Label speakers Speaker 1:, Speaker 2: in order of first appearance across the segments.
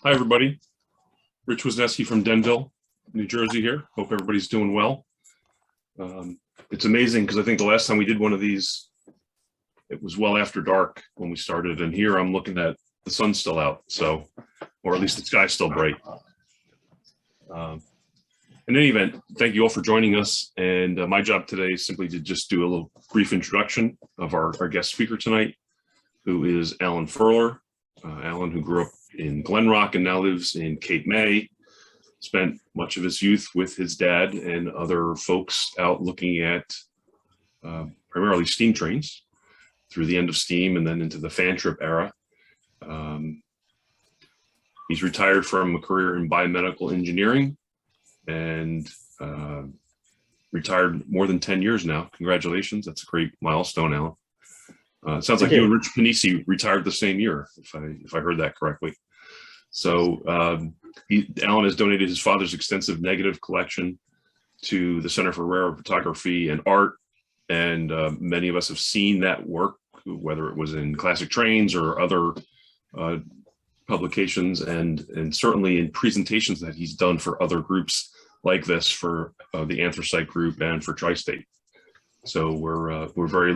Speaker 1: Hi, everybody. Rich Wisniewski from Denville, New Jersey here. Hope everybody's doing well. It's amazing because I think the last time we did one of these, it was well after dark when we started. And here I'm looking at the sun's still out, so, or at least the sky's still bright. In any event, thank you all for joining us. And my job today is simply to just do a little brief introduction of our guest speaker tonight, who is Alan Furler. Alan, who grew up in Glen Rock and now lives in Cape May, spent much of his youth with his dad and other folks out looking at primarily steam trains through the end of steam and then into the fan trip era. He's retired from a career in biomedical engineering and retired more than 10 years now. Congratulations. That's a great milestone, Alan. It sounds like you and Rich Panisi retired the same year, if I heard that correctly. So Alan has donated his father's extensive negative collection to the Center for Railroad Photography and Art, and many of us have seen that work, whether it was in classic trains or other publications, and certainly in presentations that he's done for other groups like this, for the Anthracite Group and for Tri-State. So we're very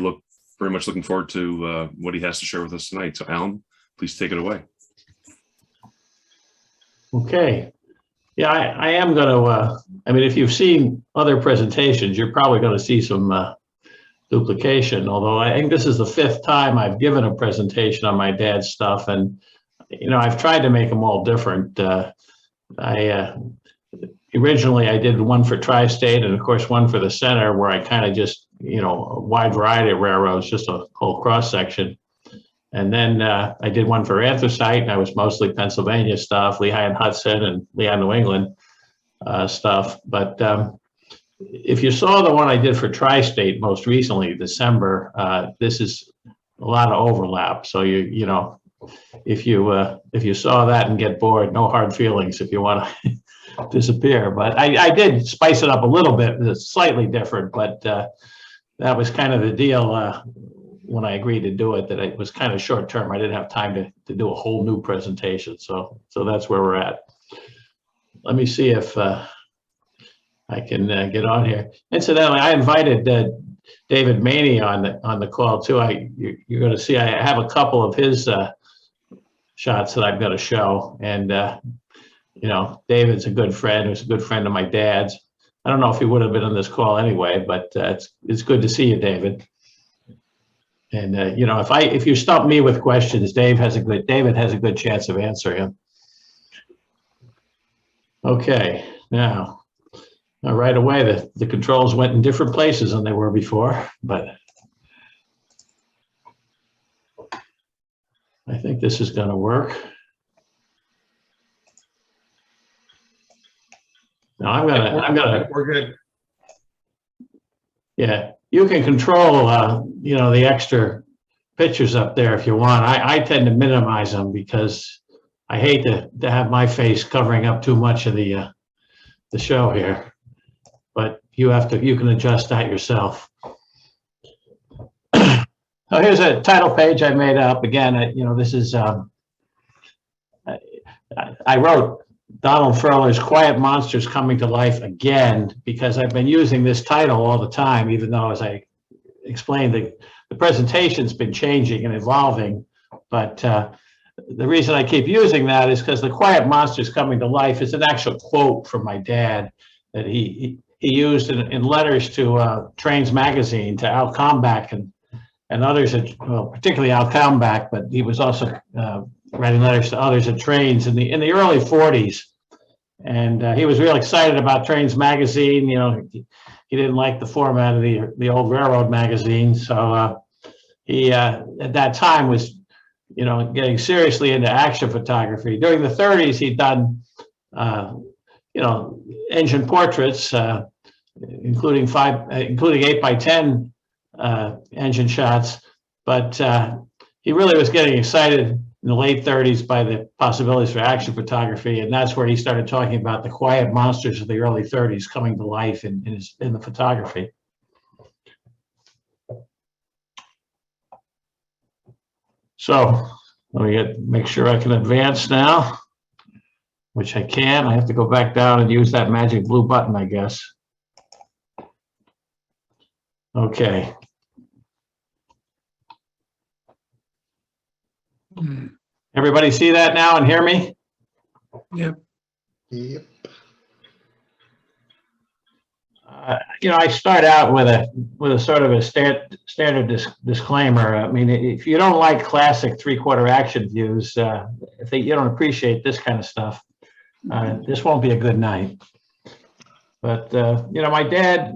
Speaker 1: much looking forward to what he has to share with us tonight. So Alan, please take it away.
Speaker 2: Okay. Yeah, I am going to, I mean, if you've seen other presentations, you're probably going to see some duplication, although I think this is the 5th time I've given a presentation on my dad's stuff. And, you know, I've tried to make them all different. Originally I did one for Tri-State and of course one for the center, where I kind of just, you know, a wide variety of railroads, just a whole cross section. And then I did one for Anthracite, and I was mostly Pennsylvania stuff, Lehigh and Hudson and Lehigh, New England stuff. But if you saw the one I did for Tri-State most recently, December, this is a lot of overlap. So you know, if you saw that and get bored, no hard feelings if you want to disappear. But I did spice it up a little bit. It's slightly different, but that was kind of the deal when I agreed to do it, that it was kind of short term. I didn't have time to do a whole new presentation. So that's where we're at. Let me see if I can get on here. Incidentally, I invited David Maney on the call too. You're going to see I have a couple of his shots that I've got to show. And you know, David's a good friend. He was a good friend of my dad's. I don't know if he would have been on this call anyway, but it's good to see you, David. And you know, if you stump me with questions, David has a good chance of answering them. Okay, now right away the controls went in different places than they were before, but I think this is going to work. Now I'm gonna.
Speaker 3: We're good.
Speaker 2: Yeah, you can control, you know, the extra pictures up there if you want. I tend to minimize them because I hate to have my face covering up too much of the show here. But you can adjust that yourself. So here's a title page I made up. Again, you know, this is I wrote Donald Furler's Quiet Monsters Coming to Life Again, because I've been using this title all the time, even though, as I explained, the presentation's been changing and evolving. But the reason I keep using that is because the Quiet Monsters Coming to Life is an actual quote from my dad that he used in letters to Trains Magazine, to Al Kalmbach and others, well, particularly Al Kalmbach, but he was also writing letters to others at Trains in the early 40s. And he was real excited about Trains Magazine. You know, he didn't like the format of the old railroad magazine. So he, at that time, was, you know, getting seriously into action photography. During the 30s, he'd done, you know, engine portraits, including 8x10 engine shots. But he really was getting excited in the late 30s by the possibilities for action photography, and that's where he started talking about the quiet monsters of the early 30s coming to life in the photography. So let me make sure I can advance now. which I can. I have to go back down and use that magic blue button, I guess. Okay. Everybody see that now and hear me?
Speaker 3: Yep.
Speaker 4: Yep.
Speaker 2: I start out with a sort of a standard disclaimer. I mean, if you don't like classic three-quarter action views, if you don't appreciate this kind of stuff, this won't be a good night. But my dad,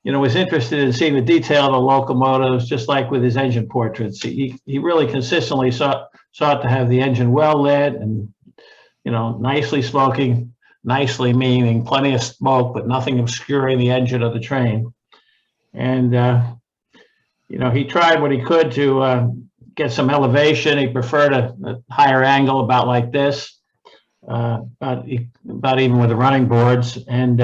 Speaker 2: was interested in seeing the detail of the locomotives, just like with his engine portraits. He really consistently sought to have the engine well lit and nicely smoking. Nicely meaning plenty of smoke, but nothing obscuring the engine of the train. And, he tried what he could to get some elevation. He preferred a higher angle, about like this, about even with the running boards. And,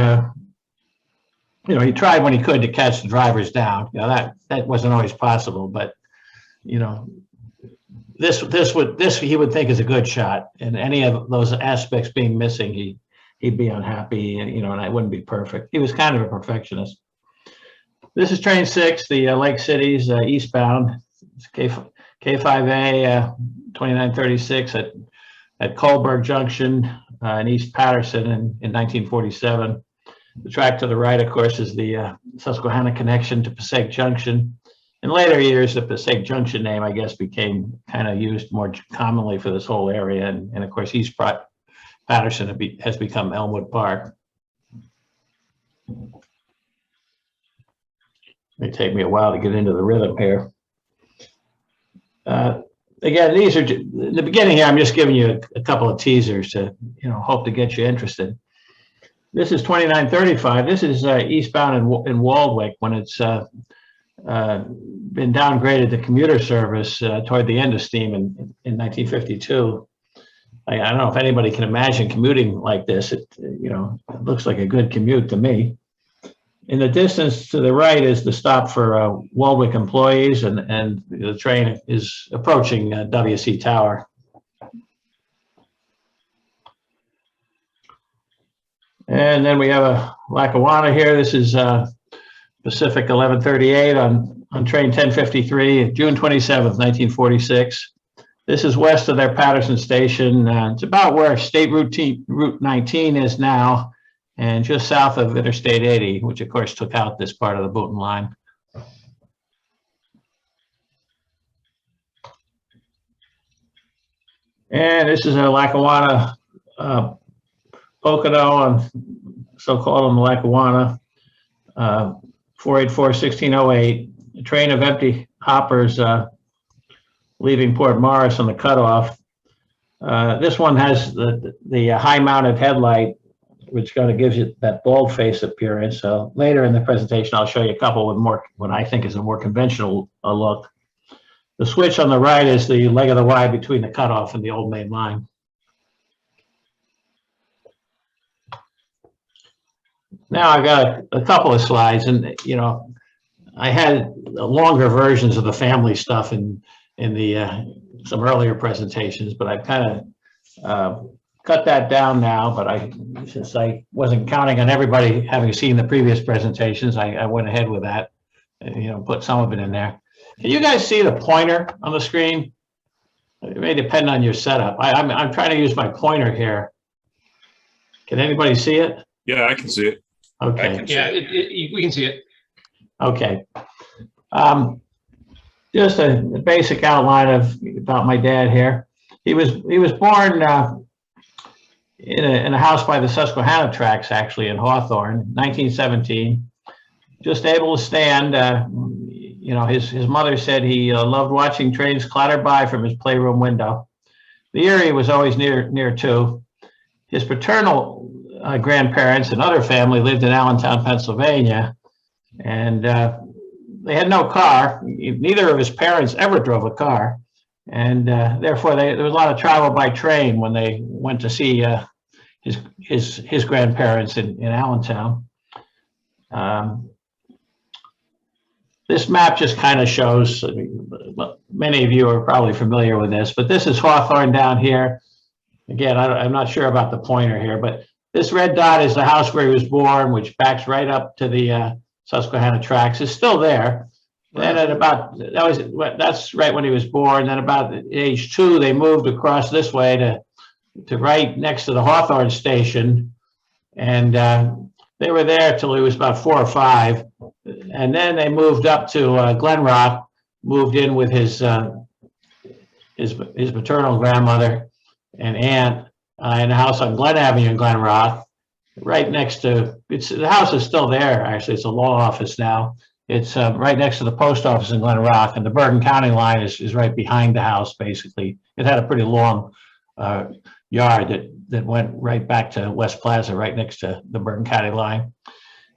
Speaker 2: he tried when he could to catch the drivers down. That wasn't always possible, but, this he would think is a good shot. And any of those aspects being missing, he'd be unhappy, and it wouldn't be perfect. He was kind of a perfectionist. This is train 6, the Lake City's eastbound. It's K5A 2936 at Colberg Junction in East Patterson in 1947. The track to the right, of course, is the Susquehanna connection to Passaic Junction. In later years, the Passaic Junction name, I guess, became kind of used more commonly for this whole area. And of course, East Patterson has become Elmwood Park. It may take me a while to get into the rhythm here. Again, these are in the beginning here. I'm just giving you a couple of teasers to hope to get you interested. This is 2935. This is eastbound in Waldwick when it's been downgraded to commuter service toward the end of steam in 1952. I don't know if anybody can imagine commuting like this. It looks like a good commute to me. In the distance to the right is the stop for Waldwick employees, and the train is approaching WC Tower. And then we have a Lackawanna here. This is Pacific 1138 on train 1053, June 27th, 1946. This is west of their Patterson station. It's about where State Route 19 is now, and just south of Interstate 80, which of course took out this part of the Boonton line. And this is a Lackawanna Pocono, and so-called on the Lackawanna, 484-1608, a train of empty hoppers leaving Port Morris on the cutoff. This one has the high-mounted headlight, which kind of gives you that bald face appearance. So later in the presentation, I'll show you a couple with more, what I think is a more conventional look. The switch on the right is the leg of the Y between the cutoff and the old main line. Now I've got a couple of slides, and I had longer versions of the family stuff in the some earlier presentations, but I've kind of cut that down now. But since I wasn't counting on everybody having seen the previous presentations, I went ahead with that, and, put some of it in there. Can you guys see the pointer on the screen? It may depend on your setup. I'm trying to use my pointer here. Can anybody see it?
Speaker 1: Yeah, I can see it.
Speaker 2: Okay.
Speaker 3: Yeah, we can see it.
Speaker 2: Okay. Just a basic outline about my dad here. He was born in a house by the Susquehanna tracks, actually in Hawthorne, 1917. Just able to stand. His mother said he loved watching trains clatter by from his playroom window. The Erie was always near too. His paternal grandparents and other family lived in Allentown, Pennsylvania, and they had no car. Neither of his parents ever drove a car, and therefore there was a lot of travel by train when they went to see his grandparents in Allentown. This map just kind of shows, many of you are probably familiar with this, but this is Hawthorne down here. Again, I'm not sure about the pointer here, but this red dot is the house where he was born, which backs right up to the Susquehanna tracks. It's still there. Then at about, that's right when he was born. Then about age 2, they moved across this way to right next to the Hawthorne station. And they were there till he was about 4 or 5. And then they moved up to Glen Rock, moved in with his maternal grandmother and aunt in a house on Glen Avenue in Glen Rock, right next to, the house is still there, actually. It's a law office now. It's right next to the post office in Glen Rock, and the Bergen County line is right behind the house, basically. It had a pretty long yard that went right back to West Plaza, right next to the Bergen County line.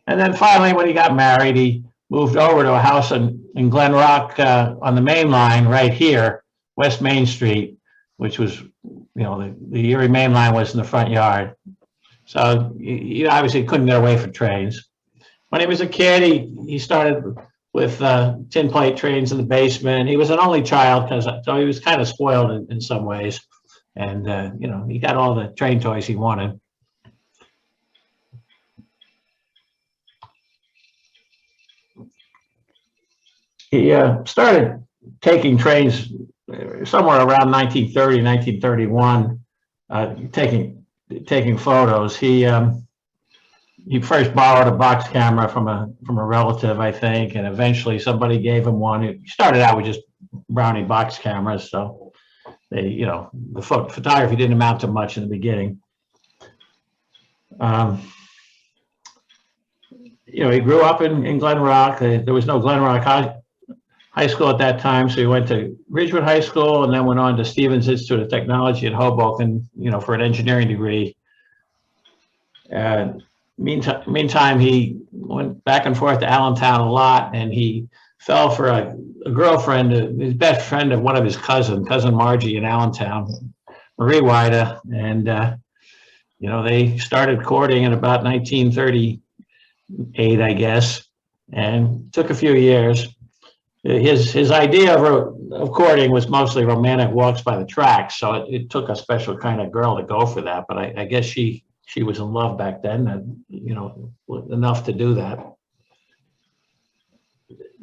Speaker 2: And then finally, when he got married, he moved over to a house in Glen Rock on the main line right here, West Main Street, which was, the Erie main line was in the front yard. So he obviously couldn't get away from trains. When he was a kid, he started with tin plate trains in the basement. He was an only child, so he was kind of spoiled in some ways. And, he got all the train toys he wanted. He started taking trains somewhere around 1930, 1931, taking photos. He first borrowed a box camera from a relative, I think, and eventually somebody gave him one. He started out with just Brownie box cameras, so the photography didn't amount to much in the beginning. He grew up in Glen Rock. There was no Glen Rock High School at that time, so he went to Ridgewood High School and then went on to Stevens Institute of Technology in Hoboken, for an engineering degree. Meantime, he went back and forth to Allentown a lot, and he fell for a girlfriend, his best friend of one of his cousin Margie in Allentown, Marie Wida, and they started courting in about 1938, I guess, and took a few years. His idea of courting was mostly romantic walks by the tracks, so it took a special kind of girl to go for that. But I guess she was in love back then, and enough to do that.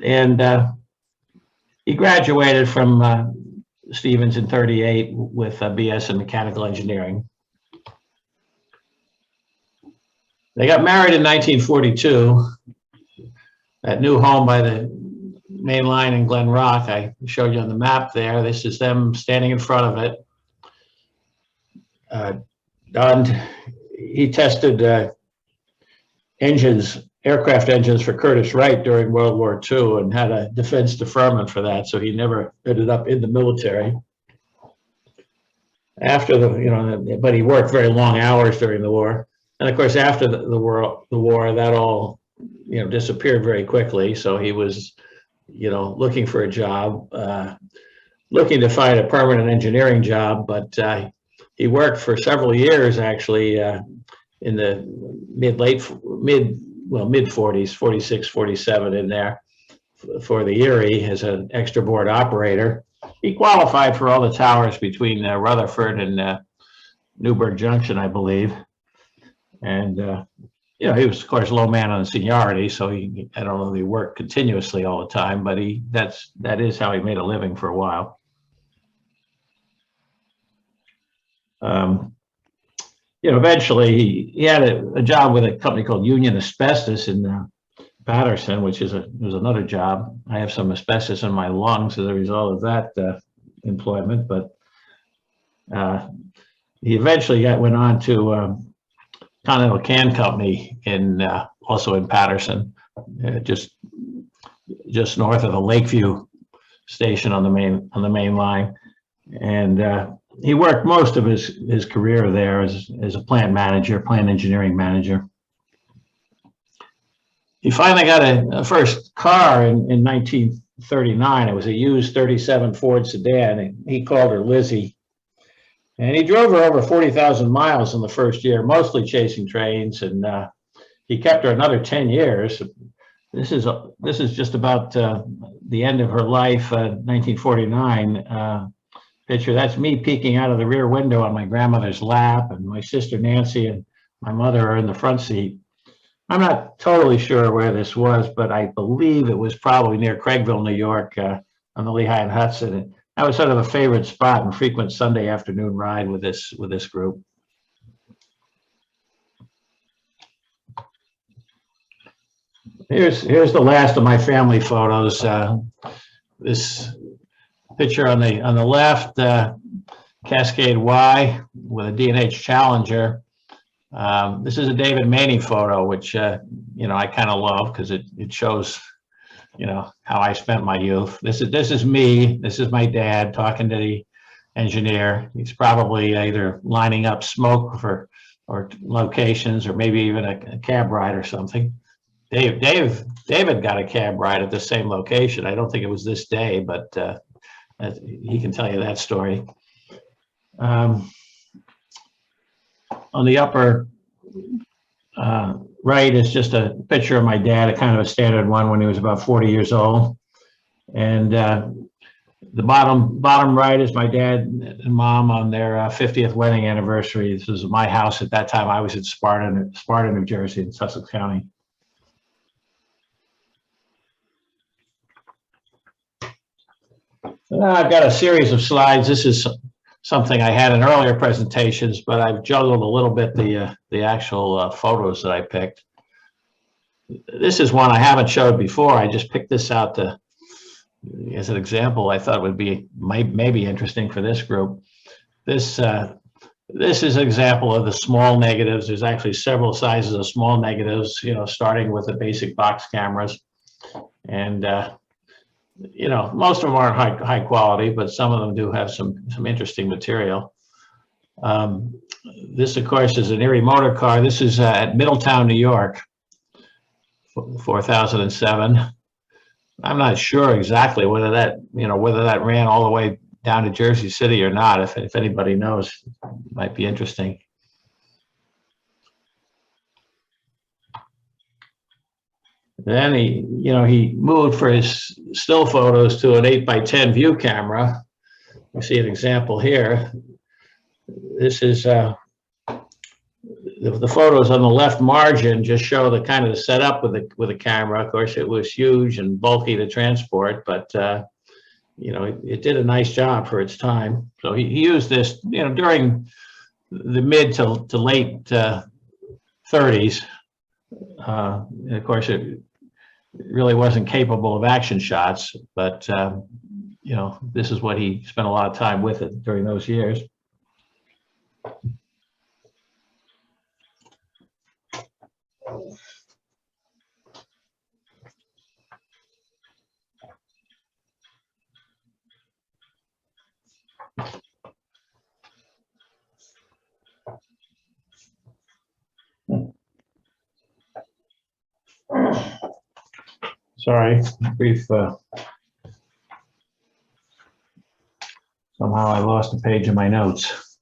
Speaker 2: And he graduated from Stevens in '38 with a BS in mechanical engineering. They got married in 1942 at new home by the main line in Glen Rock. I showed you on the map there. This is them standing in front of it. He tested aircraft engines for Curtiss Wright during World War II and had a defense deferment for that, so he never ended up in the military. After but he worked very long hours during the war. And of course, after the war, that all, disappeared very quickly. So he was, looking for a job, looking to find a permanent engineering job, but he worked for several years, actually, in the mid-40s, 46, 47 in there for the Erie as an extra board operator. He qualified for all the towers between Rutherford and Newburgh Junction, I believe. And, he was, of course, low man on seniority, so I don't know if he worked continuously all the time, but that is how he made a living for a while. Eventually he had a job with a company called Union Asbestos in Patterson, which was another job. I have some asbestos in my lungs as a result of that employment, but he eventually went on to Continental Can Company also in Patterson, just north of the Lakeview station on the main line, and he worked most of his career there as a plant engineering manager. He finally got a first car in 1939. It was a used 37 Ford sedan, and he called her Lizzie. And he drove her over 40,000 miles in the first year, mostly chasing trains, and he kept her another 10 years. This is just about the end of her life, 1949. picture. That's me peeking out of the rear window on my grandmother's lap, and my sister Nancy and my mother are in the front seat. I'm not totally sure where this was, but I believe it was probably near Craigville, New York, on the Lehigh and Hudson. And that was sort of a favorite spot and frequent Sunday afternoon ride with this group. Here's the last of my family photos. This picture on the left, Cascade Y with a D&H Challenger. This is a David Maney photo, which you know, I kind of love because it shows, you know, how I spent my youth. This is me. This is my dad talking to the engineer. He's probably either lining up smoke or locations, or maybe even a cab ride or something. David got a cab ride at the same location. I don't think it was this day, but he can tell you that story. On the upper right is just a picture of my dad, a kind of a standard one when he was about 40 years old. And the bottom right is my dad and mom on their 50th wedding anniversary. This was my house at that time. I was in Sparta, New Jersey, in Sussex County. I've got a series of slides. This is something I had in earlier presentations, but I've juggled a little bit the actual photos that I picked. This is one I haven't showed before. I just picked this out as an example. I thought would be maybe interesting for this group. This is an example of the small negatives. There's actually several sizes of small negatives, you know, starting with the basic box cameras. And you know, most of them aren't high quality, but some of them do have some interesting material. This, of course, is an Erie motor car. This is at Middletown, New York, 4007. I'm not sure exactly whether that ran all the way down to Jersey City or not. If anybody knows, it might be interesting. Then he moved for his still photos to an 8x10 view camera. You see an example here. This is the photos on the left margin just show the kind of the setup with the camera. Of course, it was huge and bulky to transport, but you know, it did a nice job for its time. So he used this, you know, during the mid to late 30s. And of course, it really wasn't capable of action shots, but you know, this is what he spent a lot of time with it during those years. Sorry, brief. Somehow I lost a page in my notes.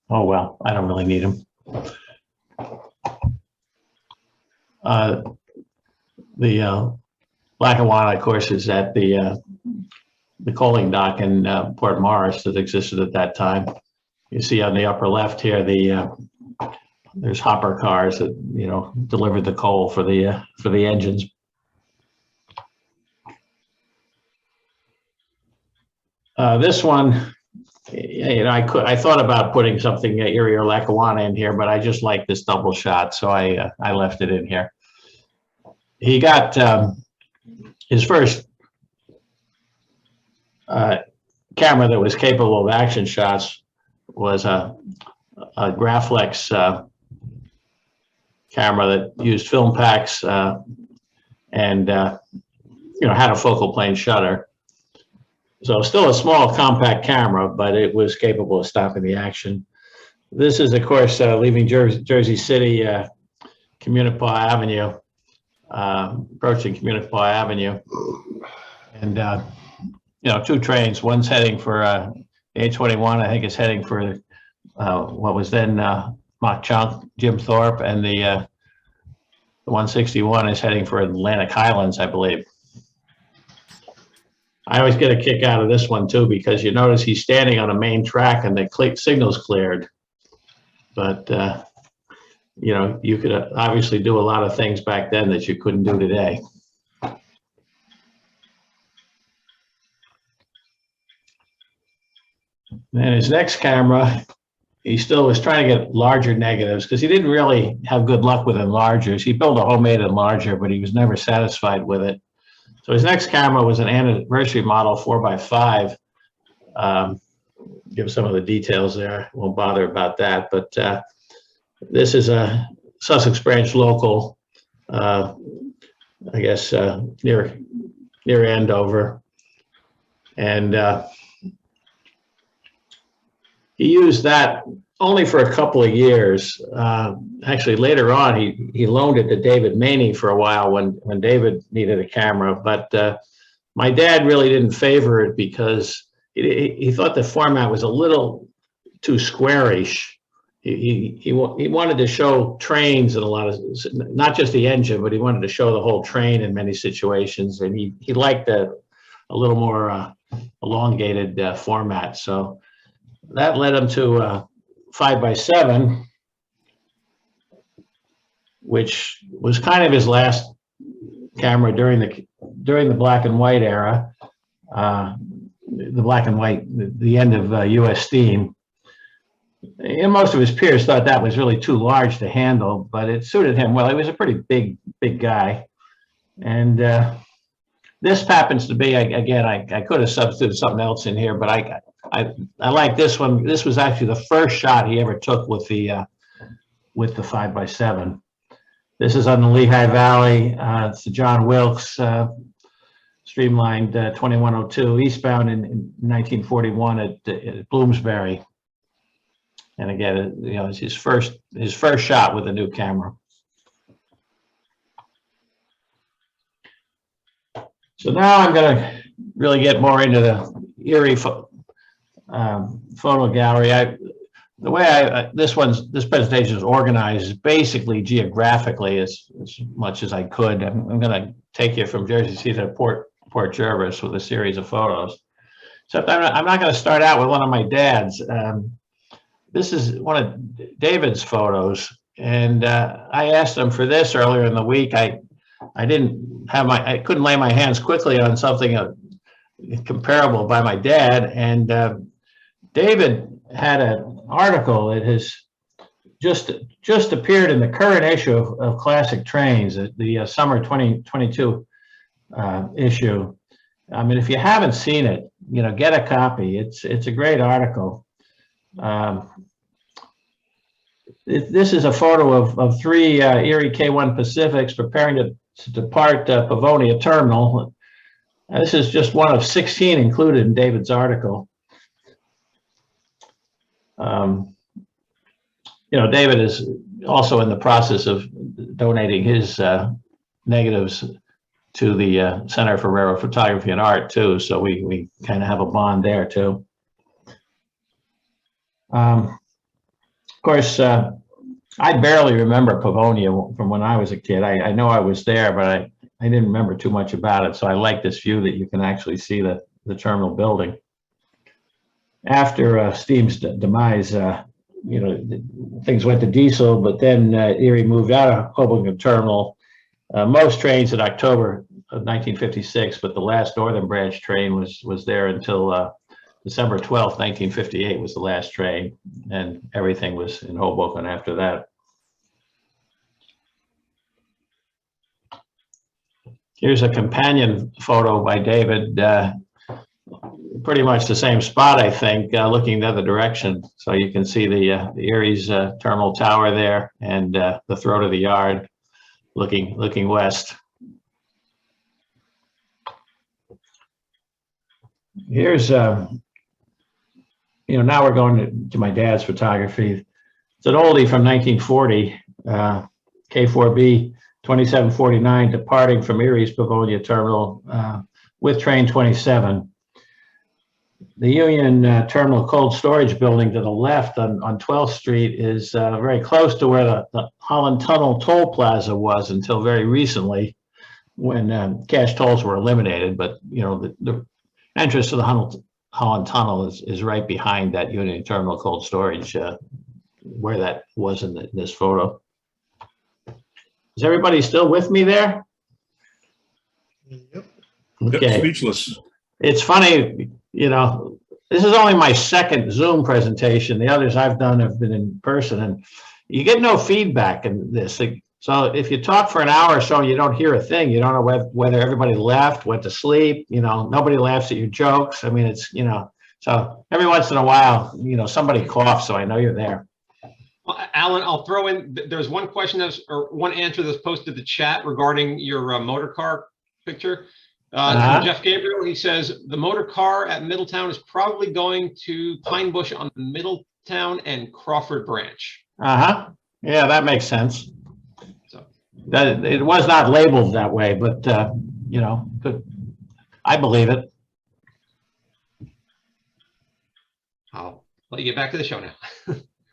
Speaker 2: Oh, well, I don't really need them. The Lackawanna, of course, is at the coaling dock in Port Morris that existed at that time. You see on the upper left here, there's hopper cars that, you know, delivered the coal for the engines. This one, you know, I thought about putting something Erie or Lackawanna in here, but I just like this double shot, so I left it in here. He got his first camera that was capable of action shots was a Graflex camera that used film packs and you know, had a focal plane shutter. So still a small compact camera, but it was capable of stopping the action. This is, of course, leaving Jersey City, Communipaw Avenue, approaching Communipaw Avenue, and you know, two trains. One's heading for A21. I think it's heading for what was then Mach Chunk, Jim Thorpe, and the 161 is heading for Atlantic Highlands, I believe. I always get a kick out of this one too, because you notice he's standing on a main track and the signal's cleared. But, you know, you could obviously do a lot of things back then that you couldn't do today. And his next camera, he still was trying to get larger negatives because he didn't really have good luck with enlargers. He built a homemade enlarger, but he was never satisfied with it. So his next camera was an anniversary model 4x5. Give some of the details there. Won't bother about that. But this is a Sussex Branch local, I guess near Andover, and he used that only for a couple of years. Actually, later on, he loaned it to David Maney for a while when David needed a camera. But my dad really didn't favor it because he thought the format was a little too squarish. He wanted to show trains in a lot of, not just the engine, but he wanted to show the whole train in many situations. And he liked a little more elongated format. So that led him to 5x7, which was kind of his last camera during the black and white era, the black and white, the end of U.S. Steam. And most of his peers thought that was really too large to handle, but it suited him well. He was a pretty big guy. And this happens to be, again, I could have substituted something else in here, but I like this one. This was actually the first shot he ever took with the 5x7. This is on the Lehigh Valley. It's the John Wilkes streamlined 2102 eastbound in 1941 at Bloomsbury. And again, you know, it's his first shot with a new camera. So now I'm going to really get more into the Erie photo gallery. The way this presentation is organized is basically geographically as much as I could. I'm going to take you from Jersey City to Port Jervis with a series of photos. Except I'm not going to start out with one of my dad's. This is one of David's photos, and I asked him for this earlier in the week. I couldn't lay my hands quickly on something comparable by my dad, and David had an article that has just appeared in the current issue of Classic Trains, the summer 2022 issue. I mean, if you haven't seen it, you know, get a copy. It's a great article. This is a photo of three Erie K1 Pacifics preparing to depart Pavonia Terminal. This is just one of 16 included in David's article. You know, David is also in the process of donating his negatives to the Center for Railroad Photography and Art too, so we kind of have a bond there too. Of course, I barely remember Pavonia from when I was a kid. I know I was there, but I didn't remember too much about it, so I like this view that you can actually see the terminal building. After Steam's demise, you know, things went to diesel, but then Erie moved out of Hoboken Terminal. Most trains in October of 1956, but the last Northern Branch train was there until December 12th, 1958 was the last train, and everything was in Hoboken after that. Here's a companion photo by David, pretty much the same spot, I think, looking the other direction. So you can see the Erie's terminal tower there, and the throat of the yard looking west. Here's, you know, now we're going to my dad's photography. It's an oldie from 1940, K4B 2749, departing from Erie's Pavonia Terminal with train 27. The Union Terminal Cold Storage Building to the left on 12th Street is very close to where the Holland Tunnel Toll Plaza was until very recently, when cash tolls were eliminated. But you know, the entrance to the Holland Tunnel is right behind that Union Terminal Cold Storage, where that was in this photo. Is everybody still with me there?
Speaker 4: Yep.
Speaker 2: Okay.
Speaker 1: Yep, speechless.
Speaker 2: It's funny, you know, this is only my second Zoom presentation. The others I've done have been in person, and you get no feedback in this. So if you talk for an hour or so and you don't hear a thing, you don't know whether everybody left, went to sleep, you know, nobody laughs at your jokes. I mean, it's, you know, so every once in a while, you know, somebody coughs, so I know you're there.
Speaker 3: Well, Alan, I'll throw in, there's one question or one answer that's posted to the chat regarding your motor car picture. From Jeff Gabriel, he says, the motor car at Middletown is probably going to Pine Bush on the Middletown and Crawford branch.
Speaker 2: Yeah, that makes sense.
Speaker 3: So
Speaker 2: That it was not labeled that way, but you know, I believe it.
Speaker 3: I'll let you get back to the show now.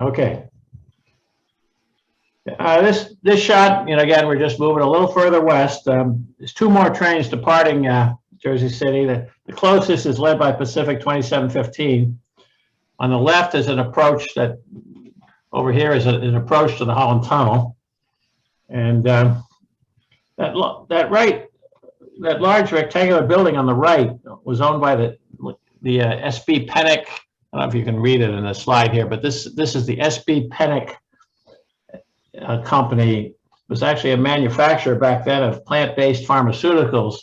Speaker 2: Okay. This shot, you know, again, we're just moving a little further west. There's two more trains departing Jersey City. The closest is led by Pacific 2715. On the left is an approach that, over here is an approach to the Holland Tunnel. And that large rectangular building on the right was owned by the SB Pennick. I don't know if you can read it in the slide here, but this is the SB Pennick company. It was actually a manufacturer back then of plant-based pharmaceuticals.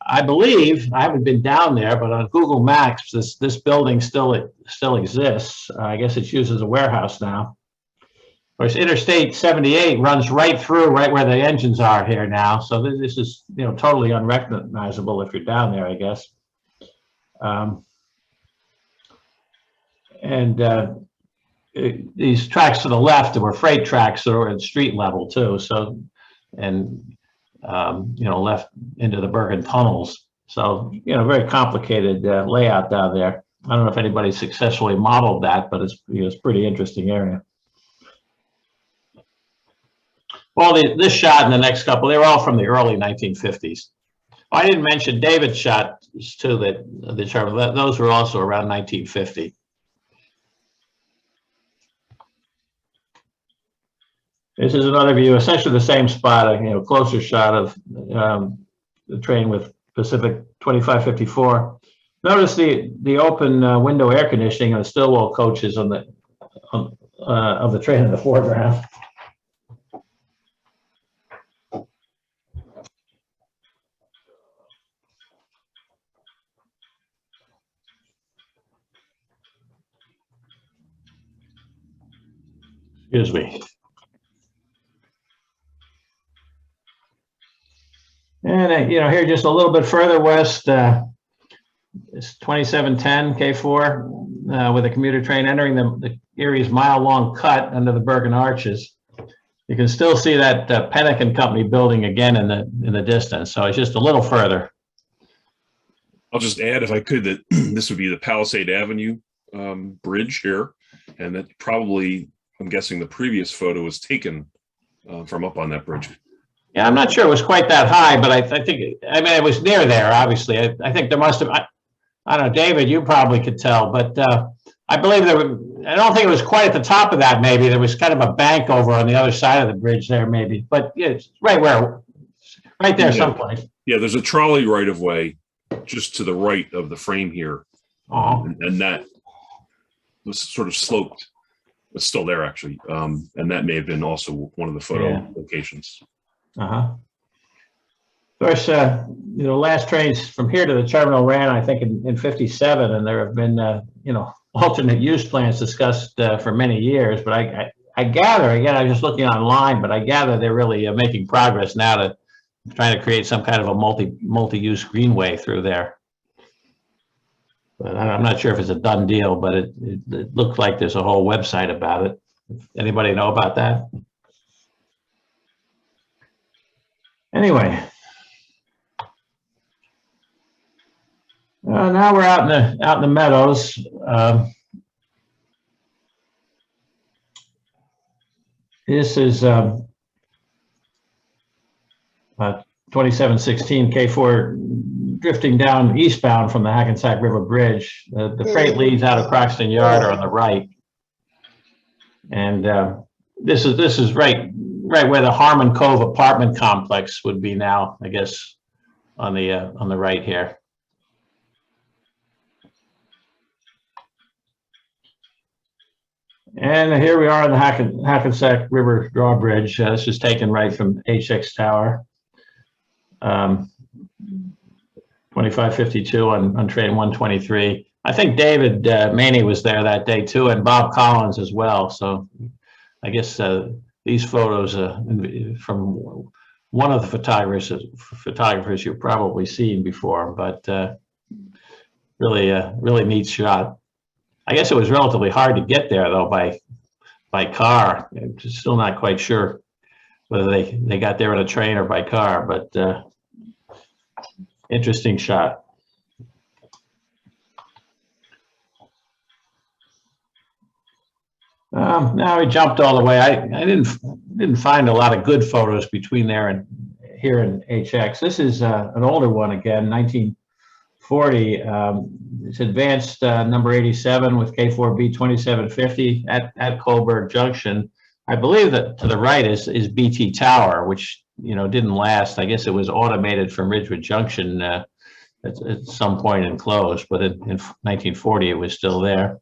Speaker 2: I believe, I haven't been down there, but on Google Maps, this building still exists. I guess it's used as a warehouse now. Of course, Interstate 78 runs right through, right where the engines are here now. So this is, you know, totally unrecognizable if you're down there, I guess. These tracks to the left were freight tracks that were at street level too. So, and you know, left into the Bergen tunnels. So, you know, very complicated layout down there. I don't know if anybody successfully modeled that, but it's a pretty interesting area. Well, this shot and the next couple, they were all from the early 1950s. Oh, I didn't mention David's shots too, those were also around 1950. This is another view, essentially the same spot, you know, closer shot of the train with Pacific 2554. Notice the open window air conditioning and the Stillwell coaches on the of the train in the foreground. Excuse me. And you know, here just a little bit further west, it's 2710 K4 with a commuter train entering the Erie's mile-long cut under the Bergen Arches. You can still see that Pennick and Company building again in the distance. So it's just a little further.
Speaker 1: I'll just add, if I could, that this would be the Palisade Avenue bridge here, and that probably, I'm guessing, the previous photo was taken from up on that bridge.
Speaker 2: Yeah, I'm not sure it was quite that high, but I think, I mean, it was near there, obviously. I think there must have, I don't know, David, you probably could tell, but I believe I don't think it was quite at the top of that, maybe. There was kind of a bank over on the other side of the bridge there, maybe. But yeah, it's right there someplace.
Speaker 1: Yeah, there's a trolley right of way just to the right of the frame here. And that was sort of sloped. It's still there, actually. And that may have been also one of the photo locations.
Speaker 2: Of course, you know, last trains from here to the terminal ran, I think, in 57, and there have been, you know, alternate use plans discussed for many years. But I gather, again, I was just looking online, but I gather they're really making progress now to trying to create some kind of a multi-use greenway through there. But I'm not sure if it's a done deal, but it looks like there's a whole website about it. Anybody know about that? Anyway, Now we're out in the meadows. This is 2716 K4 drifting down eastbound from the Hackensack River Bridge. The freight leads out of Croxton Yard are on the right. And this is right where the Harmon Cove apartment complex would be now, I guess, on the right here. And here we are on the Hackensack River drawbridge. This is taken right from HX Tower. 2552 on train 123. I think David Maney was there that day too, and Bob Collins as well. So I guess these photos from one of the photographers you've probably seen before, but really neat shot. I guess it was relatively hard to get there though by car. I'm still not quite sure whether they got there on a train or by car, but interesting shot. Now we jumped all the way. I didn't find a lot of good photos between there and here in HX. This is an older one again, 1940. It's advanced number 87 with K4B 2750 at Colberg Junction. I believe that to the right is BT Tower, which didn't last. I guess it was automated from Ridgewood Junction at some point and closed, but in 1940 it was still there.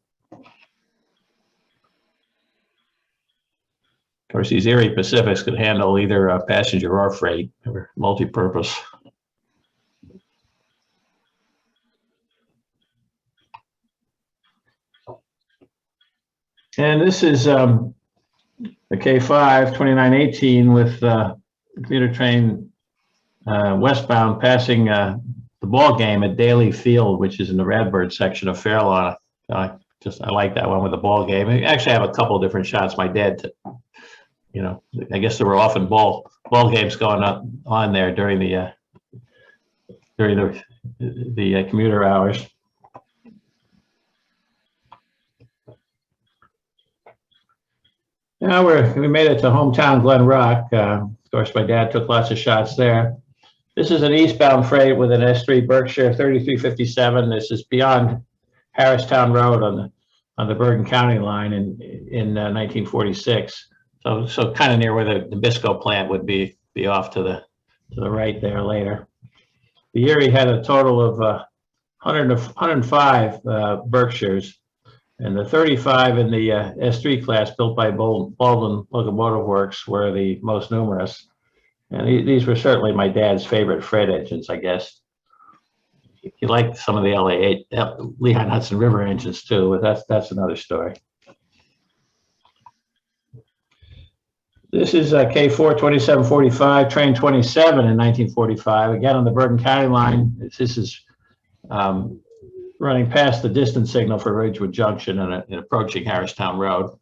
Speaker 2: Of course, these Erie Pacifics could handle either passenger or freight. They were multi-purpose. And this is the K5 2918 with commuter train westbound passing the ball game at Daly Field, which is in the Radbird section of Fairlawn. I like that one with the ball game. I actually have a couple of different shots. My dad, I guess there were often ball games going on there during the commuter hours. Now we made it to hometown Glen Rock. Of course, my dad took lots of shots there. This is an eastbound freight with an S3 Berkshire 3357. This is beyond Harristown Road on the Bergen County line in 1946. So kind of near where the Nabisco plant would be off to the right there later. The Erie had a total of 105 Berkshires. And the 35 in the S3 class built by Baldwin Locomotive Works were the most numerous. And these were certainly my dad's favorite freight engines, I guess. He liked some of the Lehigh Hudson River engines too, but that's another story. This is K4 2745, train 27 in 1945, again on the Bergen County line. This is running past the distance signal for Ridgewood Junction and approaching Harristown Road.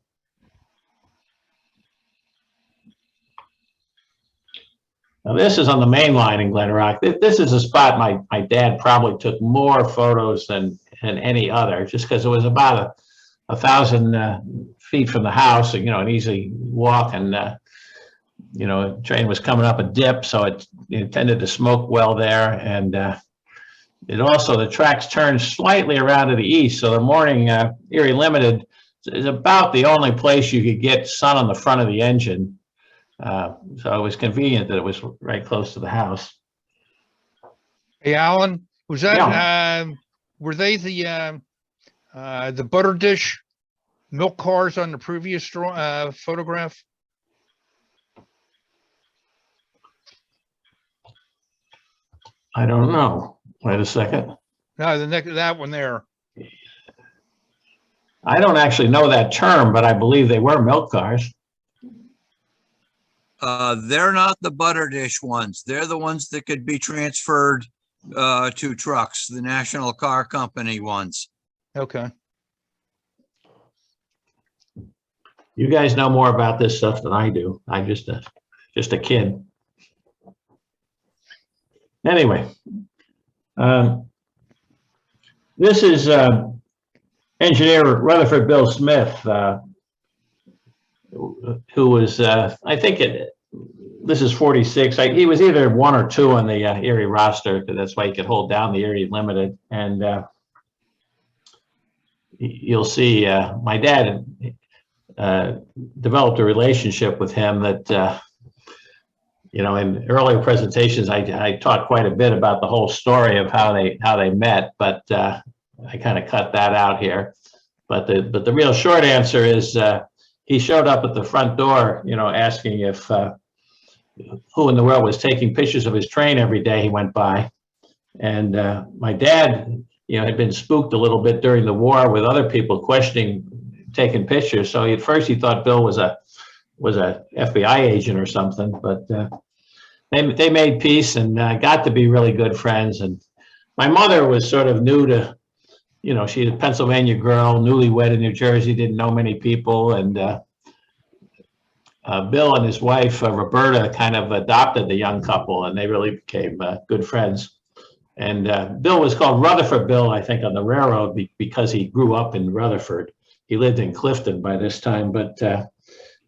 Speaker 2: Now this is on the main line in Glen Rock. This is a spot my dad probably took more photos than any other, just because it was about 1,000 feet from the house, and an easy walk, and a train was coming up a dip, so it tended to smoke well there, and it also, the tracks turn slightly around to the east, so the morning Erie Limited is about the only place you could get sun on the front of the engine. So it was convenient that it was right close to the house.
Speaker 5: Hey, Alan, was that, were they the butter dish milk cars on the previous photograph?
Speaker 2: I don't know. Wait a second.
Speaker 5: No, that one there.
Speaker 2: I don't actually know that term, but I believe they were milk cars.
Speaker 6: They're not the butter dish ones. They're the ones that could be transferred to trucks, the National Car Company ones.
Speaker 5: Okay.
Speaker 2: You guys know more about this stuff than I do. I'm just a kid. Anyway, This is engineer Rutherford Bill Smith, who was, I think this is 46. He was either 1 or 2 on the Erie roster, because that's why he could hold down the Erie Limited. And you'll see my dad developed a relationship with him that, you know, in earlier presentations, I talked quite a bit about the whole story of how they met, but I kind of cut that out here. But the real short answer is he showed up at the front door, you know, asking if who in the world was taking pictures of his train every day he went by. And my dad, you know, had been spooked a little bit during the war with other people questioning taking pictures. So at first he thought Bill was a FBI agent or something, but they made peace and got to be really good friends. And my mother was sort of new to, you know, she's a Pennsylvania girl, newlywed in New Jersey, didn't know many people. And Bill and his wife, Roberta, kind of adopted the young couple, and they really became good friends. And Bill was called Rutherford Bill, I think, on the railroad because he grew up in Rutherford. He lived in Clifton by this time, but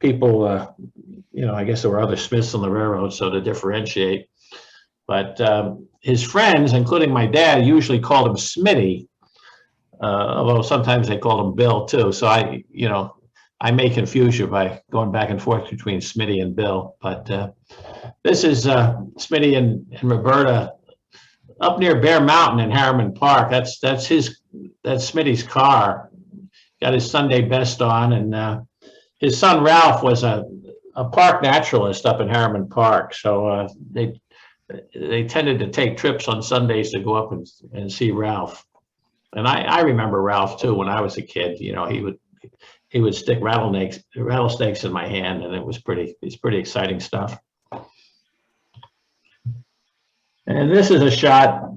Speaker 2: people, you know, I guess there were other Smiths on the railroad, so to differentiate. But his friends, including my dad, usually called him Smitty, although sometimes they called him Bill too. So you know, I may confuse you by going back and forth between Smitty and Bill. But this is Smitty and Roberta up near Bear Mountain in Harriman Park. That's Smitty's car. Got his Sunday best on, and his son Ralph was a park naturalist up in Harriman Park. So they tended to take trips on Sundays to go up and see Ralph. And I remember Ralph too. When I was a kid, you know, he would stick rattlesnakes in my hand, and it's pretty exciting stuff. And this is a shot.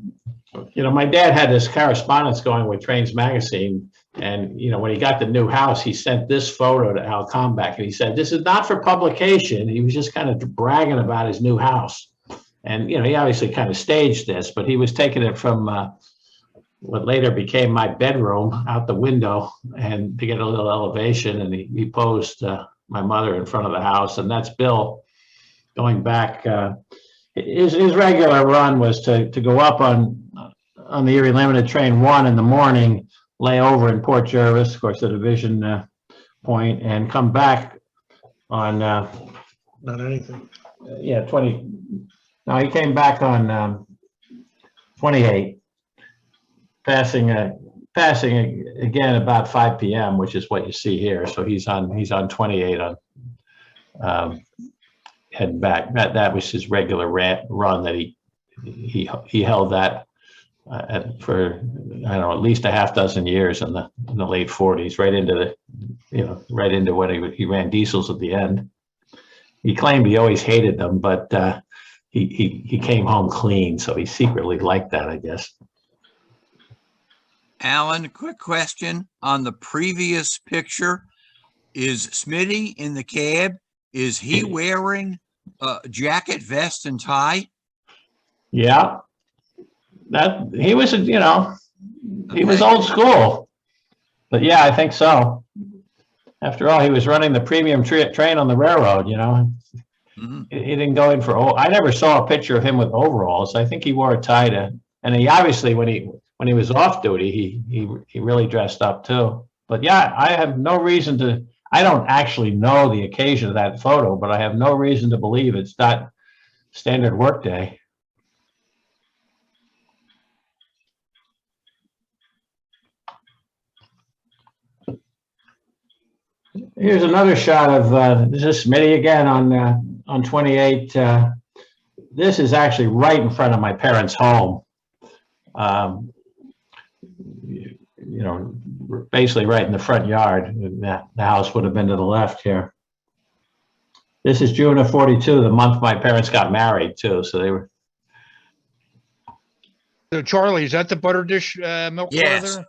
Speaker 2: You know, my dad had this correspondence going with Trains Magazine, and you know, when he got the new house, he sent this photo to Al Comback, and he said, "This is not for publication." He was just kind of bragging about his new house, and you know, he obviously kind of staged this, but he was taking it from what later became my bedroom out the window, and to get a little elevation, and he posed my mother in front of the house, and that's Bill going back. His regular run was to go up on the Erie Limited train 1 in the morning, lay over in Port Jervis, of course, the division point, and come back on
Speaker 4: Not anything.
Speaker 2: yeah, 20. No, he came back on 28, passing again about 5 p.m., which is what you see here. So he's on 28 on heading back. That was his regular run that he held that for, I don't know, at least a half dozen years in the late 40s, right into when he ran diesels at the end. He claimed he always hated them, but he came home clean, so he secretly liked that, I guess.
Speaker 6: Alan, quick question on the previous picture. Is Smitty in the cab? Is he wearing a jacket, vest, and tie?
Speaker 2: Yeah, that he was, you know, he was old school, but yeah, I think so. After all, he was running the premium train on the railroad, you know.
Speaker 6: Mm-hmm.
Speaker 2: He didn't go in for, I never saw a picture of him with overalls. I think he wore a tie and he obviously, when he was off duty, he really dressed up too. But yeah, I have no reason to, I don't actually know the occasion of that photo, but I have no reason to believe it's not standard workday. Here's another shot of this is Smitty again on 28. This is actually right in front of my parents' home. You know, basically right in the front yard. The house would have been to the left here. This is June of 42, the month my parents got married too. So they were.
Speaker 5: So Charlie, is that the butter dish milk?
Speaker 6: Yes.
Speaker 5: There?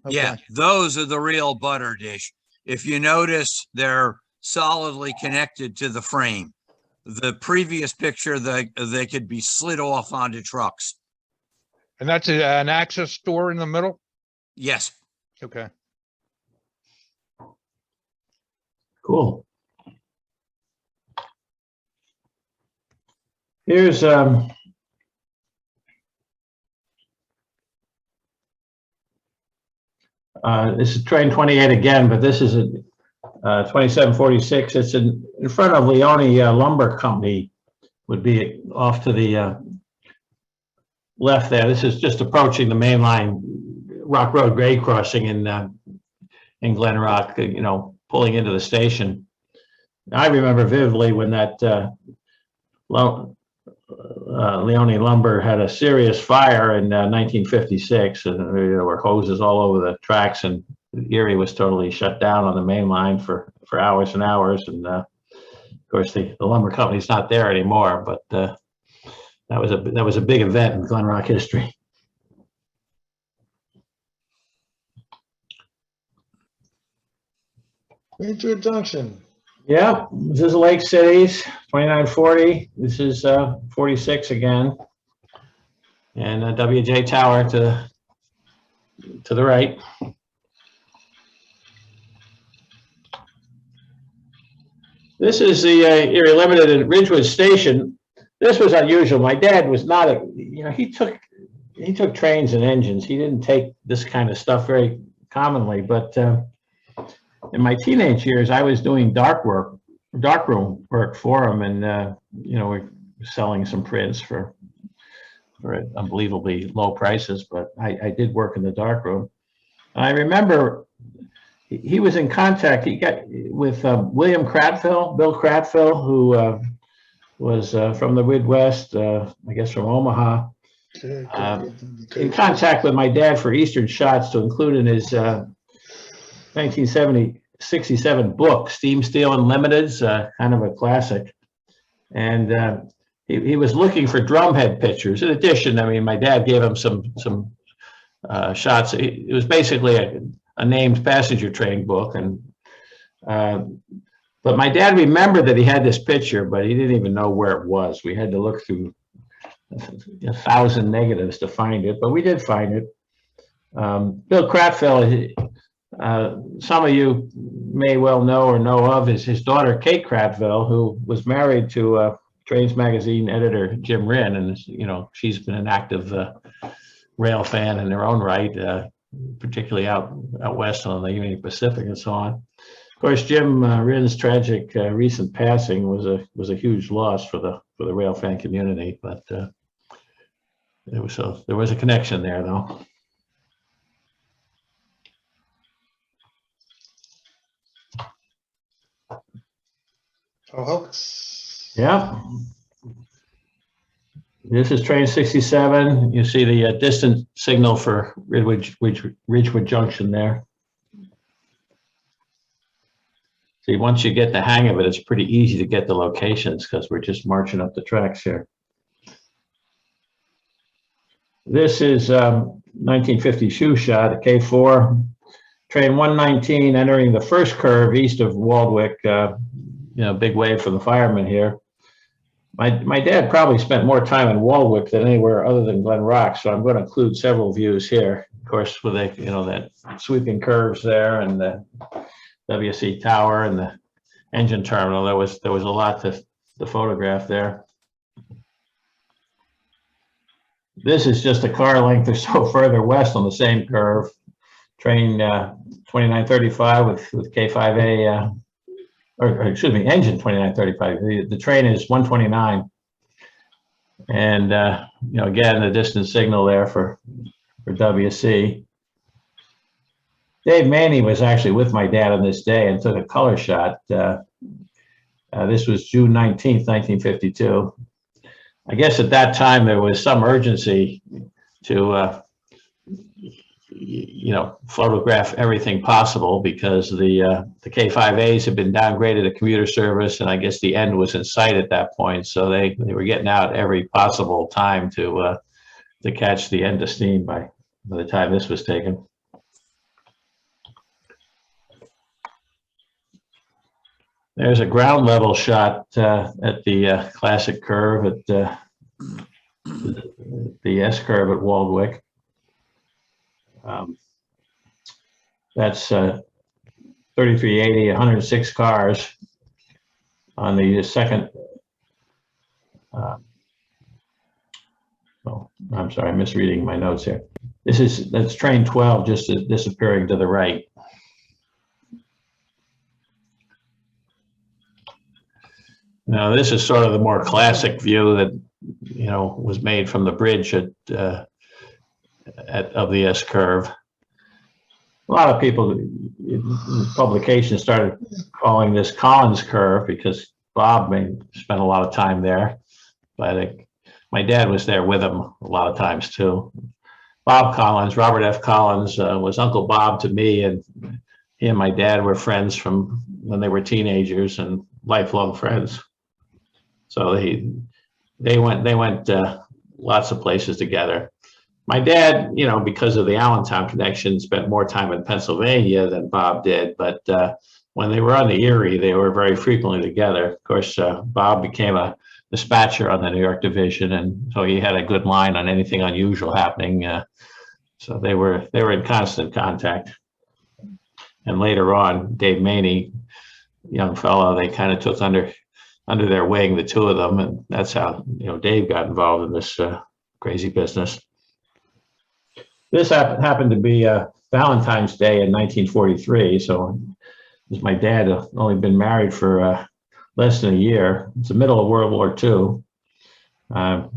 Speaker 6: Yeah,
Speaker 5: Okay.
Speaker 6: those are the real butter dish. If you notice, they're solidly connected to the frame. The previous picture, they could be slid off onto trucks.
Speaker 5: And that's an access store in the middle?
Speaker 6: Yes.
Speaker 5: Okay.
Speaker 2: Cool. Here's this is train 28 again, but this is a 2746. It's in front of Leone Lumber Company, would be off to the left there. This is just approaching the main line Rock Road grade crossing in Glen Rock, you know, pulling into the station. I remember vividly when that Leone Lumber had a serious fire in 1956, and there were hoses all over the tracks, and Erie was totally shut down on the main line for hours and hours. And of course, the lumber company's not there anymore, but that was a big event in Glen Rock history.
Speaker 4: Major Junction.
Speaker 2: Yeah, this is Lake Cities, 2940. This is 46 again. And WJ Tower to the right. This is the Erie Limited at Ridgewood Station. This was unusual. My dad was not a, you know, he took trains and engines. He didn't take this kind of stuff very commonly, but in my teenage years, I was doing darkroom work for him, and you know, we're selling some prints for unbelievably low prices. But I did work in the darkroom. I remember he was in contact. He got with William Cratfill, Bill Cratfill, who was from the Midwest, I guess from Omaha. In contact with my dad for Eastern Shots, to include in his 1967 book, Steam, Steel, and Limiteds, kind of a classic. And he was looking for drumhead pictures. In addition, I mean, my dad gave him some shots. It was basically a named passenger train book. And but my dad remembered that he had this picture, but he didn't even know where it was. We had to look through 1,000 negatives to find it, but we did find it. Bill Cratfill, some of you may well know or know of, is his daughter, Kate Cratfill, who was married to Trains Magazine editor Jim Wren, and you know, she's been an active rail fan in her own right, particularly out west on the Union Pacific and so on. Of course, Jim Wren's tragic recent passing was a huge loss for the rail fan community, but there was a connection there, though.
Speaker 4: Oh,
Speaker 2: Yeah. This is train 67. You see the distant signal for Ridgewood Junction there. See, once you get the hang of it, it's pretty easy to get the locations because we're just marching up the tracks here. This is 1950 shoe shot at K4. Train 119 entering the first curve east of Waldwick. You know, big wave for the firemen here. My dad probably spent more time in Waldwick than anywhere other than Glen Rock, so I'm going to include several views here. Of course, with the, you know, that sweeping curves there, and the WC Tower and the engine terminal. There was a lot to photograph there. This is just a car length or so further west on the same curve. Train 2935 with K5A. Or excuse me, engine 2935. The train is 129, and you know, again, the distance signal there for WC. Dave Maney was actually with my dad on this day and took a color shot. This was June 19th, 1952. I guess at that time there was some urgency to you know, photograph everything possible, because the K5As had been downgraded to commuter service, and I guess the end was in sight at that point. So they were getting out every possible time to catch the end of steam by the time this was taken. There's a ground level shot at the classic curve at the S curve at Waldwick. That's 3380, 106 cars on the second. Oh, I'm sorry, I'm misreading my notes here. That's train 12, just disappearing to the right. Now, this is sort of the more classic view that, was made from the bridge of the S curve. A lot of people in publications started calling this Collins curve because Bob spent a lot of time there. But my dad was there with him a lot of times too. Bob Collins, Robert F. Collins, was Uncle Bob to me, and he and my dad were friends from when they were teenagers and lifelong friends. So they went lots of places together. My dad, because of the Allentown connection, spent more time in Pennsylvania than Bob did. But when they were on the Erie, they were very frequently together. Of course, Bob became a dispatcher on the New York division, and so he had a good line on anything unusual happening. So they were in constant contact. And later on, Dave Maney, young fellow, they kind of took under their wing, the two of them, and that's how Dave got involved in this crazy business. This happened to be Valentine's Day in 1943. So my dad had only been married for less than a year. It's the middle of World War II. I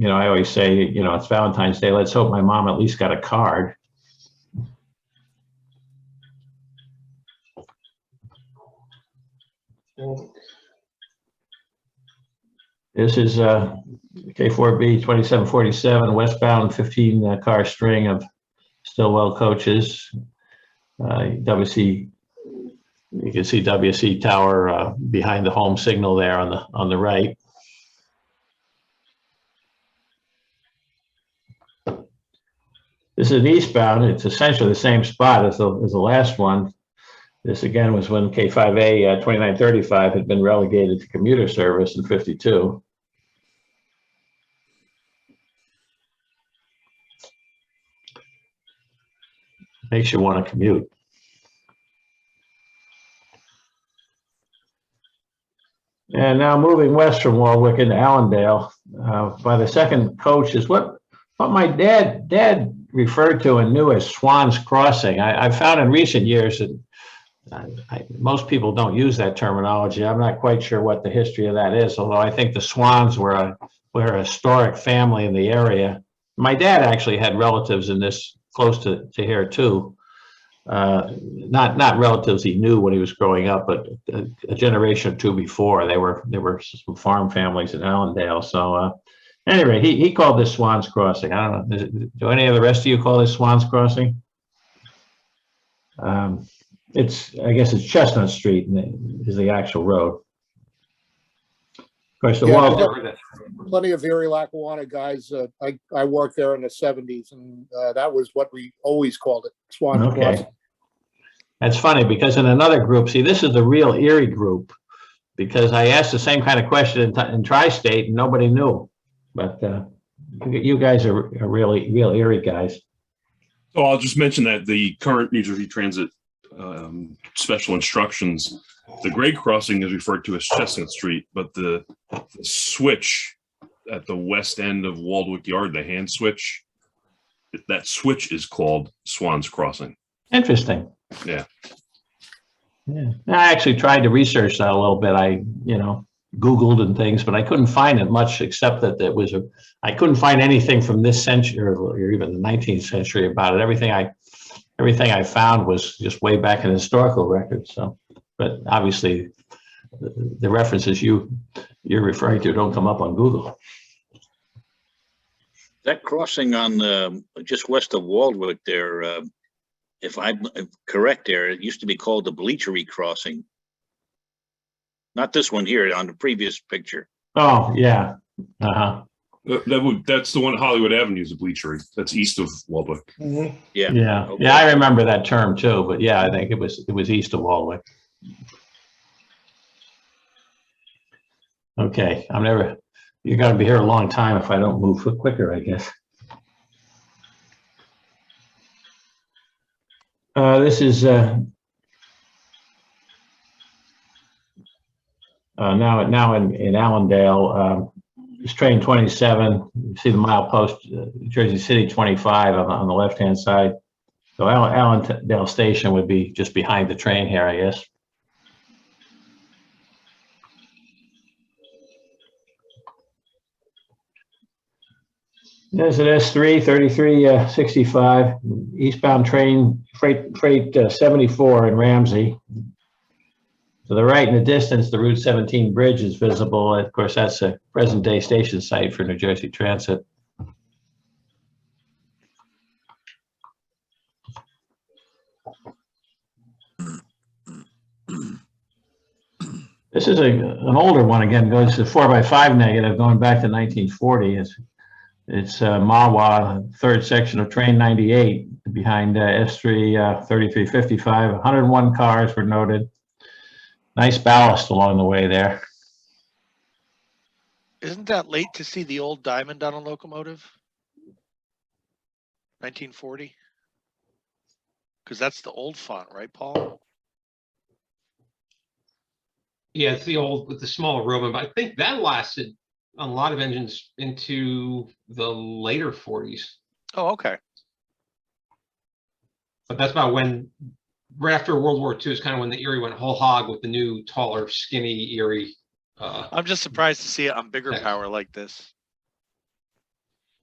Speaker 2: always say, it's Valentine's Day. Let's hope my mom at least got a card. This is K4B 2747 westbound 15 car string of Stillwell coaches. WC, you can see WC Tower behind the home signal there on the right. This is an eastbound. It's essentially the same spot as the last one. This again was when K5A 2935 had been relegated to commuter service in 52. Makes you want to commute. And now moving west from Waldwick into Allendale, by the second coach is what my dad referred to and knew as Swan's Crossing. I found in recent years that most people don't use that terminology. I'm not quite sure what the history of that is, although I think the Swans were a historic family in the area. My dad actually had relatives in this close to here too. Not relatives he knew when he was growing up, but a generation or two before. There were some farm families in Allendale. So anyway, he called this Swans Crossing. I don't know. Do any of the rest of you call this Swans Crossing? I guess it's Chestnut Street is the actual road. Of course,
Speaker 7: plenty of Erie Lackawanna guys. I worked there in the 70s, and that was what we always called it, Swan Crossing.
Speaker 2: That's funny because in another group, see, this is the real Erie group, because I asked the same kind of question in Tri-State and nobody knew. But you guys are real Erie guys.
Speaker 1: So I'll just mention that the current New Jersey Transit special instructions, the grade crossing is referred to as Chestnut Street, but the switch at the west end of Waldwick Yard, the hand switch, that switch is called Swan's Crossing.
Speaker 2: Interesting.
Speaker 1: Yeah.
Speaker 2: I actually tried to research that a little bit. I Googled and things, but I couldn't find it much except that I couldn't find anything from this century or even the 19th century about it. Everything I found was just way back in historical records. So, but obviously the references you're referring to don't come up on Google.
Speaker 8: That crossing on just west of Waldwick there, if I'm correct there, it used to be called the Bleachery Crossing. Not this one here, on the previous picture.
Speaker 2: Oh, yeah. Uh-huh.
Speaker 1: That's the one at Hollywood Avenue is a Bleachery. That's east of Waldwick.
Speaker 7: Mm-hmm.
Speaker 8: Yeah.
Speaker 2: Yeah.
Speaker 8: Okay.
Speaker 2: Yeah, I remember that term too, but yeah, I think it was east of Waldwick. Okay, you're gonna be here a long time if I don't move quicker, I guess. This is now in Allendale. It's train 27. You see the milepost, Jersey City 25 on the left-hand side. So Allendale Station would be just behind the train here, I guess. There's an S3 3365 eastbound train freight 74 in Ramsey. To the right in the distance, the Route 17 bridge is visible. Of course, that's a present-day station site for New Jersey Transit. This is an older one. Again, goes to 4x5 negative, going back to 1940. It's Mawa, third section of train 98, behind S3 3355. 101 cars were noted. Nice ballast along the way there.
Speaker 4: Isn't that late to see the old diamond on a locomotive? 1940? Because that's the old font, right, Paul?
Speaker 3: Yeah, it's the old with the smaller Roman, but I think that lasted on a lot of engines into the later 40s.
Speaker 4: Oh, okay.
Speaker 3: But that's about when, right after World War II is kind of when the Erie went whole hog with the new, taller, skinny Erie.
Speaker 4: I'm just surprised to see it on bigger power like this.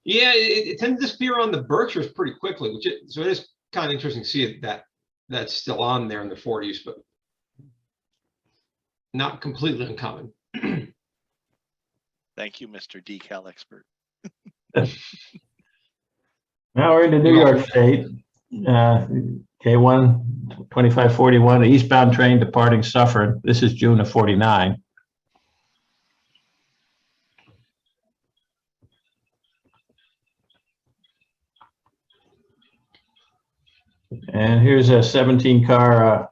Speaker 3: Yeah, it tends to disappear on the Berkshires pretty quickly, so it is kind of interesting to see it that's still on there in the 40s, but not completely uncommon.
Speaker 4: Thank you, Mr. Decal expert.
Speaker 2: Now we're into New York State. K1 2541, an eastbound train departing Suffern. This is June of 49. And here's a 17-car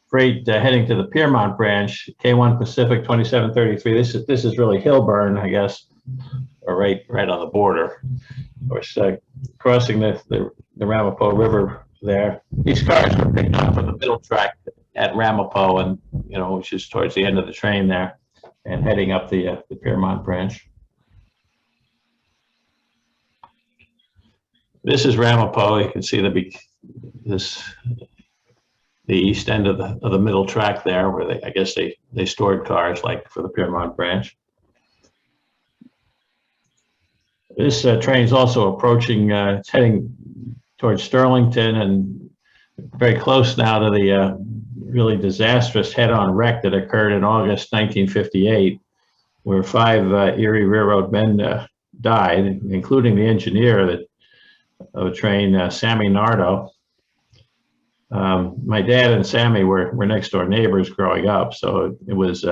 Speaker 2: freight heading to the Fairmont Branch, K1 Pacific 2733. This is really Hillburn, I guess, or right on the border. Of course, crossing the Ramapo River there. These cars were picked up on the middle track at Ramapo, and which is towards the end of the train there, and heading up the Fairmont Branch. This is Ramapo. You can see the east end of the middle track there, where I guess they stored cars like for the Fairmont Branch. This train is also approaching. It's heading towards Sterlington and very close now to the really disastrous head-on wreck that occurred in August 1958, where 5 Erie Railroad men died, including the engineer of the train, Sammy Nardo. My dad and Sammy were next door neighbors growing up, so it was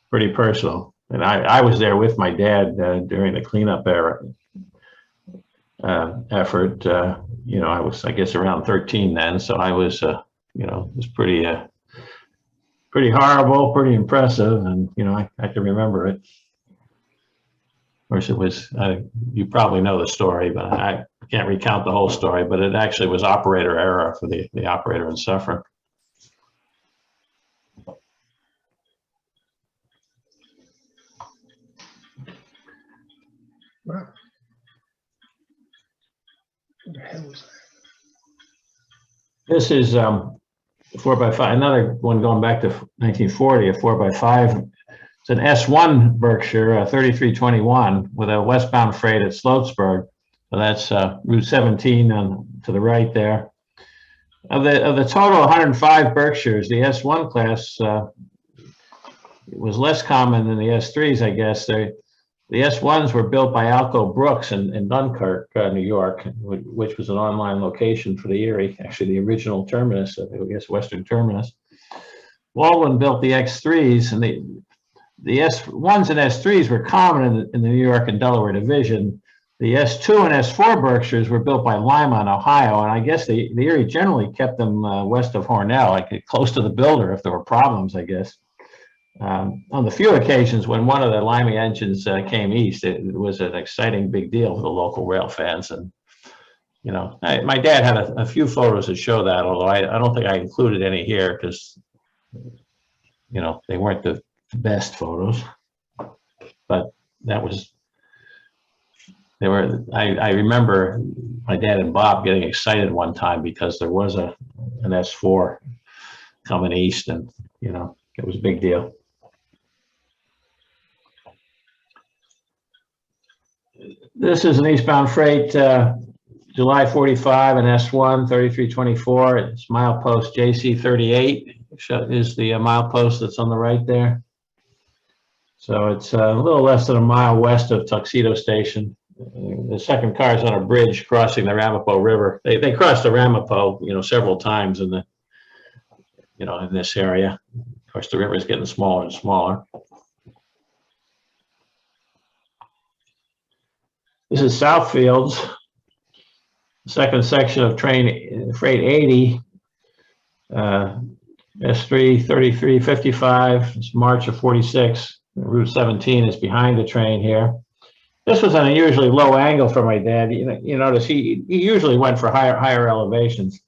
Speaker 2: pretty personal. And I was there with my dad during the cleanup effort. I was, I guess, around 13 then, so I was, it was pretty horrible, pretty impressive, and I can remember it. Of course, it was. You probably know the story, but I can't recount the whole story. But it actually was operator error for the operator in Suffern.
Speaker 4: Wow. What the hell was that?
Speaker 2: This is 4x5. Another one going back to 1940. A 4x5. It's an S1 Berkshire 3321 with a westbound freight at Sloatsburg. So that's Route 17 to the right there. Of the total 105 Berkshires, the S1 class was less common than the S3s, I guess. The S1s were built by Alco Brooks in Dunkirk, New York, which was an online location for the Erie, actually the original terminus, I guess Western Terminus. Baldwin built the X3s, and the S1s and S3s were common in the New York and Delaware division. The S2 and S4 Berkshires were built by Lima in Ohio, and I guess the Erie generally kept them west of Hornell, like close to the builder if there were problems, I guess. On the few occasions when one of the Lima engines came east, it was an exciting big deal for the local rail fans. And you know, my dad had a few photos that show that, although I don't think I included any here because, you know, they weren't the best photos. But that was, they were, I remember my dad and Bob getting excited one time because there was an S4 coming east, and, you know, it was a big deal. This is an eastbound freight, July 45 and S1 3324. It's milepost JC 38 is the milepost that's on the right there. So it's a little less than a mile west of Tuxedo Station. The second car is on a bridge crossing the Ramapo River. They crossed the Ramapo, you know, several times in the, you know, in this area. Of course, the river is getting smaller and smaller. This is Southfields, second section of train freight 80, S3 3355. It's March of 46. Route 17 is behind the train here. This was an unusually low angle for my dad. You notice he usually went for higher elevations.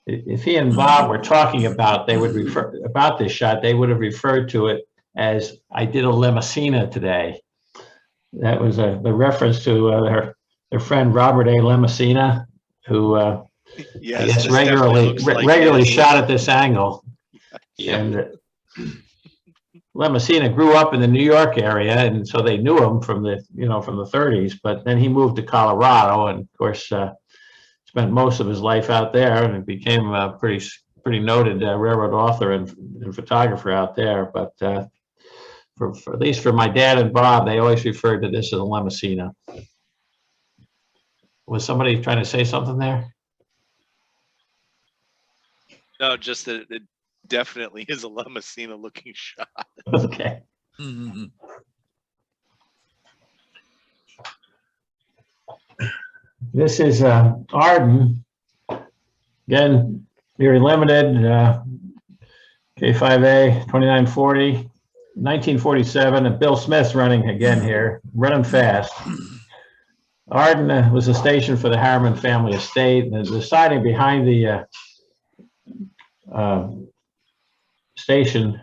Speaker 2: If he and Bob were talking about, they would refer about this shot, they would have referred to it as, I did a Lemessina today. That was the reference to their friend Robert A. Lemessina, who
Speaker 4: Yes,
Speaker 2: I guess
Speaker 4: this definitely looks like
Speaker 2: regularly
Speaker 4: it.
Speaker 2: shot at this angle.
Speaker 4: Yeah.
Speaker 2: And Lemessina grew up in the New York area, and so they knew him from the, you know, from the 30s. But then he moved to Colorado, and of course spent most of his life out there, and became a pretty noted railroad author and photographer out there. But for at least for my dad and Bob, they always referred to this as a Lemessina. Was somebody trying to say something there?
Speaker 4: No, just that it definitely is a Lemessina looking shot.
Speaker 2: Okay.
Speaker 6: Mhm.
Speaker 2: This is Arden. Again, Erie Limited, K5A 2940. 1947, and Bill Smith's running again here, running fast. Arden was a station for the Harriman family estate, and the siding behind the station,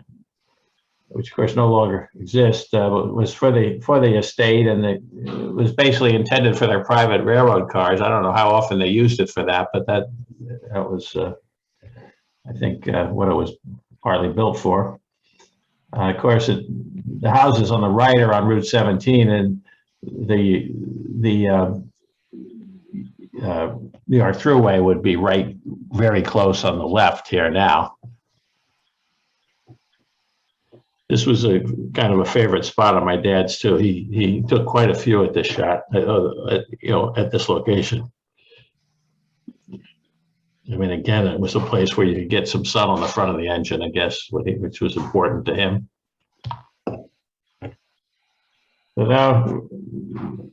Speaker 2: which of course no longer exists, was for the estate, and it was basically intended for their private railroad cars. I don't know how often they used it for that, but that was, I think, what it was partly built for. Of course, the houses on the right are on Route 17, and the New York Thruway would be right very close on the left here now. This was a kind of a favorite spot of my dad's too. He took quite a few at this shot, you know, at this location. I mean, again, it was a place where you could get some sun on the front of the engine, I guess, which was important to him. So now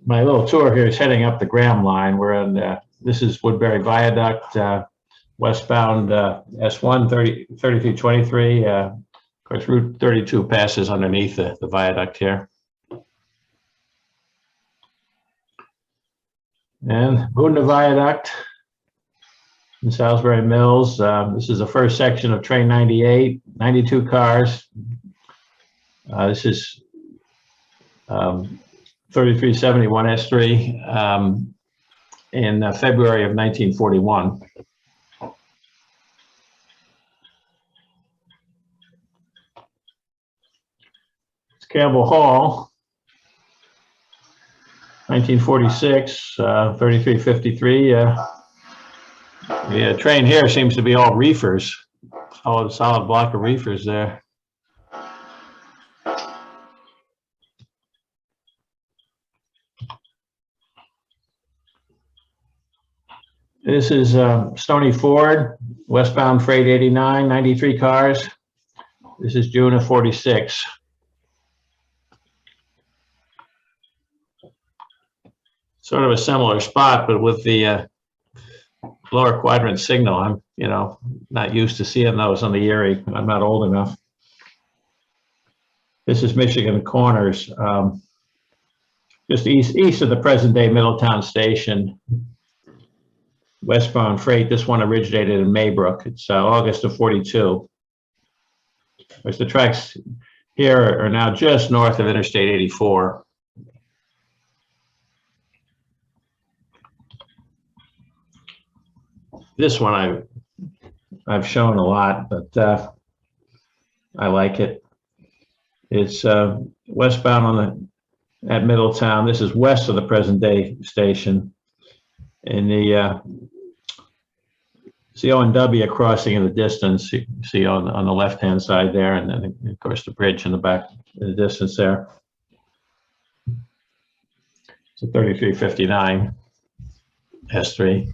Speaker 2: my little tour here is heading up the Graham line. We're on, this is Woodbury Viaduct, westbound S1 3323. Of course, Route 32 passes underneath the viaduct here. And Boonda Viaduct in Salisbury Mills. This is the first section of train 98, 92 cars. This is 3371 S3 in February of 1941. It's Campbell Hall, 1946, 3353. The train here seems to be all reefers, solid block of reefers there. This is Stony Ford, westbound freight 89, 93 cars. This is June of 46. Sort of a similar spot, but with the lower quadrant signal. I'm, you know, not used to seeing those on the Erie. I'm not old enough. This is Michigan Corners, just east of the present day Middletown Station. westbound freight. This one originated in Maybrook. It's August of 42. Whereas the tracks here are now just north of Interstate 84. This one I've shown a lot, but I like it. It's westbound at Middletown. This is west of the present day station. And it's the O&W crossing in the distance. You see on the left-hand side there, and then of course the bridge in the back in the distance there. It's a 3359 S3.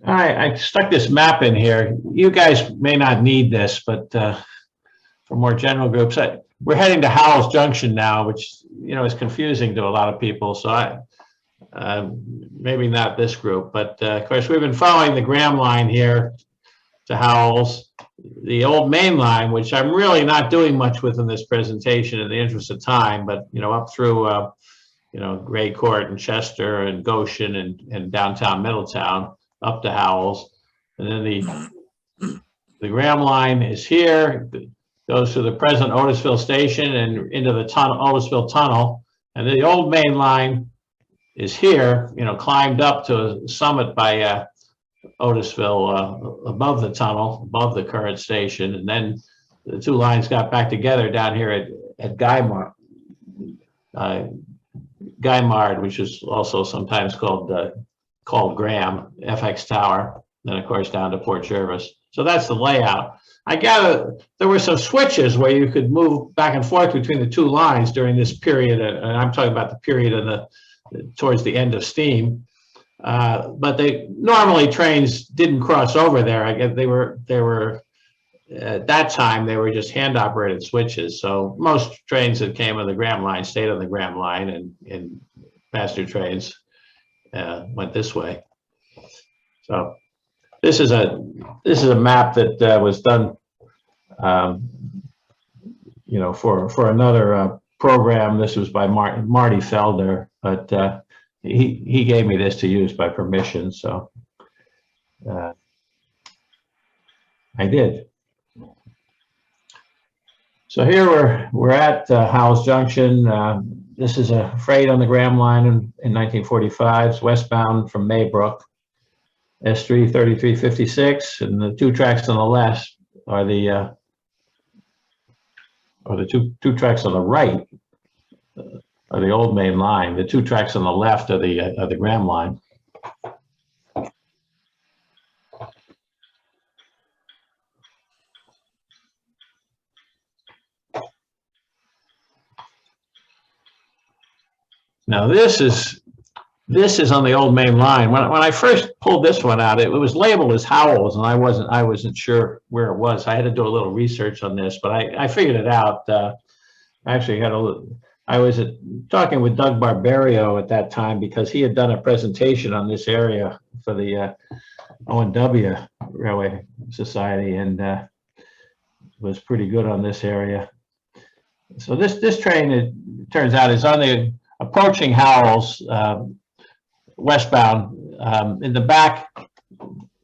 Speaker 2: All right, I stuck this map in here. You guys may not need this, but for more general groups, we're heading to Howells Junction now, which is confusing to a lot of people. So maybe not this group, but of course we've been following the Graham line here to Howells, the old main line, which I'm really not doing much with in this presentation in the interest of time, but up through Gray Court and Chester and Goshen and downtown Middletown up to Howells. And then the Graham line is here, goes to the present Otisville station and into the Otisville tunnel. And the old main line is here, climbed up to Summit by Otisville, above the tunnel, above the current station. And then the two lines got back together down here at Guymard, which is also sometimes called Graham, FX Tower, then of course down to Port Jervis. So that's the layout. I gather there were some switches where you could move back and forth between the two lines during this period, and I'm talking about the period towards the end of steam. But normally trains didn't cross over there. I guess they were at that time they were just hand operated switches. So most trains that came on the Graham line stayed on the Graham line, and passenger trains went this way. So this is a map that was done, for another program. This was by Marty Felder, but he gave me this to use by permission, so I did. So here we're at Howells Junction. This is a freight on the Graham line in 1945. It's westbound from Maybrook, S3 3356, and the two tracks on the left are the two tracks on the right are the old main line. The two tracks on the left are the Graham line. Now this is on the old main line. When I first pulled this one out, it was labeled as Howells, and I wasn't sure where it was. I had to do a little research on this, but I figured it out. I was talking with Doug Barbario at that time because he had done a presentation on this area for the O&W Railway Society, and was pretty good on this area. So this train, it turns out, is on the approaching Howells, westbound. In the back,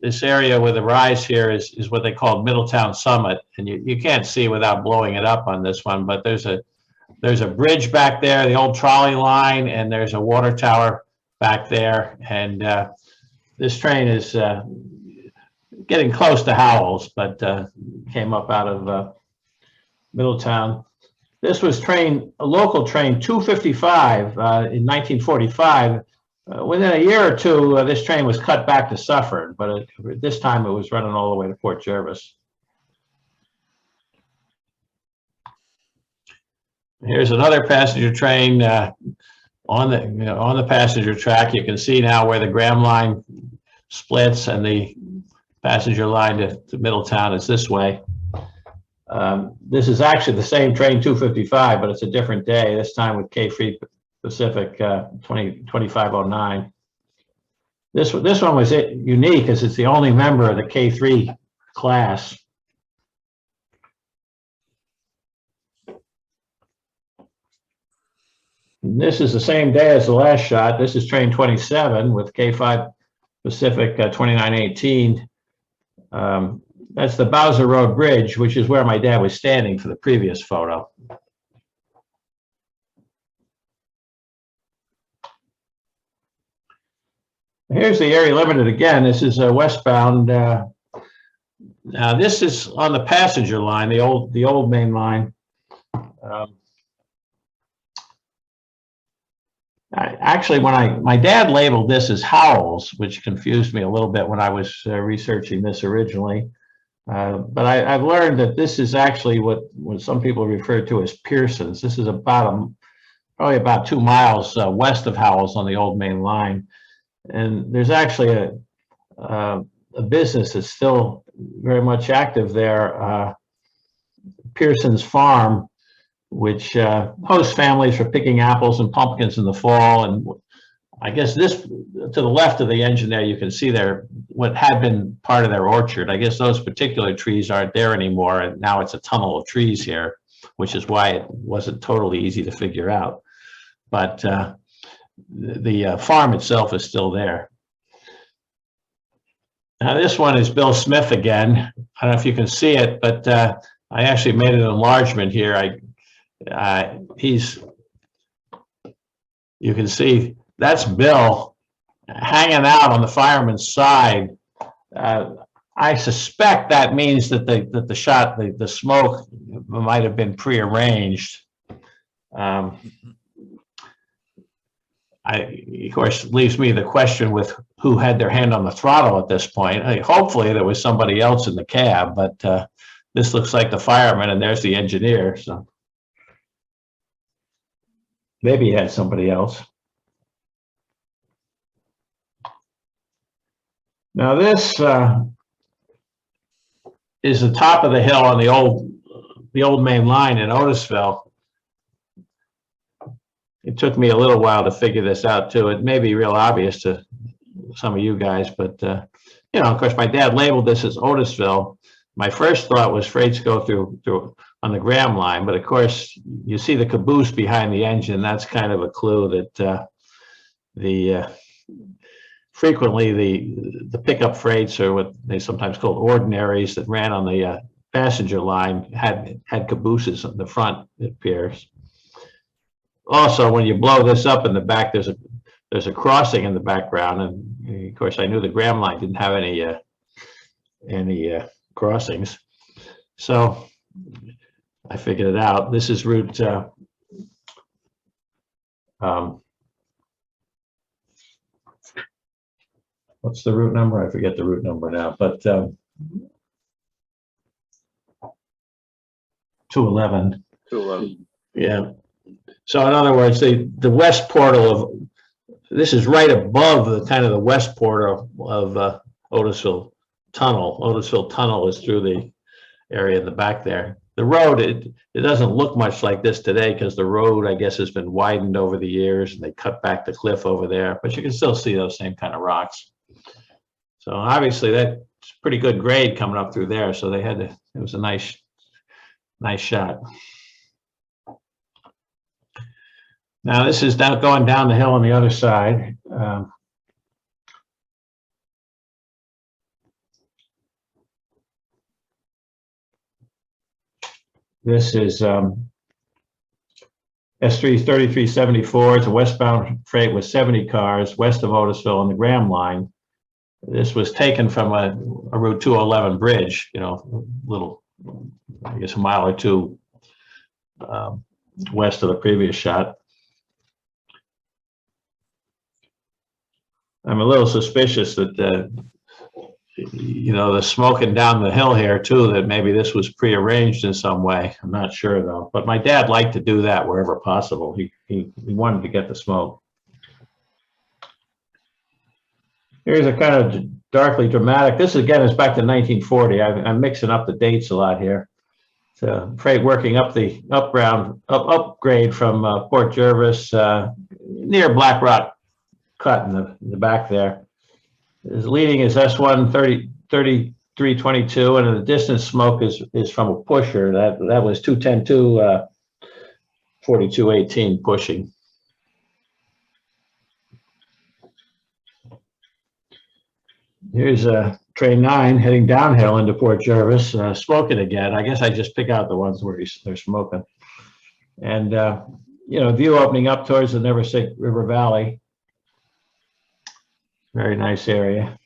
Speaker 2: this area with the rise here is what they call Middletown Summit, and you can't see without blowing it up on this one, but there's a bridge back there, the old trolley line, and there's a water tower back there, and this train is getting close to Howells, but came up out of Middletown. This was a local train 255 in 1945. Within a year or two, this train was cut back to Suffern, but this time it was running all the way to Port Jervis. Here's another passenger train on the passenger track. You can see now where the Graham line splits and the passenger line to Middletown is this way. This is actually the same train 255, but it's a different day, this time with K-Free Pacific 2509. This one was unique because it's the only member of the K3 class. This is the same day as the last shot. This is train 27 with K5 Pacific 2918. That's the Bowser Road Bridge, which is where my dad was standing for the previous photo. Here's the Erie Limited again. This is westbound. Now this is on the passenger line, the old main line. Actually, when my dad labeled this as Howells, which confused me a little bit when I was researching this originally. But I've learned that this is actually what some people refer to as Pearson's. This is about probably about 2 miles west of Howells on the old main line. And there's actually a business that's still very much active there, Pearson's Farm, which hosts families for picking apples and pumpkins in the fall. And I guess this, to the left of the engine there, you can see there what had been part of their orchard. I guess those particular trees aren't there anymore, and now it's a tunnel of trees here, which is why it wasn't totally easy to figure out. But the farm itself is still there. Now this one is Bill Smith again. I don't know if you can see it, but I actually made an enlargement here. You can see that's Bill hanging out on the fireman's side. I suspect that means that the shot, the smoke might have been prearranged. Of course, leaves me the question with who had their hand on the throttle at this point. Hopefully there was somebody else in the cab, but this looks like the fireman and there's the engineer. So maybe he had somebody else. Now this is the top of the hill on the old main line in Otisville. It took me a little while to figure this out too. It may be real obvious to some of you guys, but you know, of course, my dad labeled this as Otisville. My first thought was freights go through on the Graham line, but of course, you see the caboose behind the engine. That's kind of a clue that frequently the pickup freights, or what they sometimes call ordinaries, that ran on the passenger line had cabooses on the front, it appears. Also, when you blow this up in the back, there's a crossing in the background, and of course, I knew the Graham line didn't have any crossings, so I figured it out. This is route. What's the route number? I forget the route number now, but 211.
Speaker 8: 211.
Speaker 2: Yeah. So in other words, the west portal of this is right above the kind of the west portal of Otisville Tunnel. Otisville Tunnel is through the area in the back there. The road, it doesn't look much like this today because the road, I guess, has been widened over the years and they cut back the cliff over there, but you can still see those same kind of rocks. So obviously that's pretty good grade coming up through there. So they had to, it was a nice shot. Now this is going down the hill on the other side. This is S3 3374. It's a westbound freight with 70 cars west of Otisville on the Graham line. This was taken from a Route 211 bridge, you know, a little, I guess, a mile or two west of the previous shot. I'm a little suspicious that, you know, the smoking down the hill here too, that maybe this was prearranged in some way. I'm not sure though, but my dad liked to do that wherever possible. He wanted to get the smoke. Here's a kind of darkly dramatic. This again is back to 1940. I'm mixing up the dates a lot here. So freight working up the upgrade from Port Jervis near Black Rock Cut in the back there. His leading is S1 3322, and the distance smoke is from a pusher. That was 210-2 4218 pushing. Here's train 9 heading downhill into Port Jervis, smoking again. I guess I just pick out the ones where they're smoking. And, you know, view opening up towards the Neversink River Valley. Very nice area.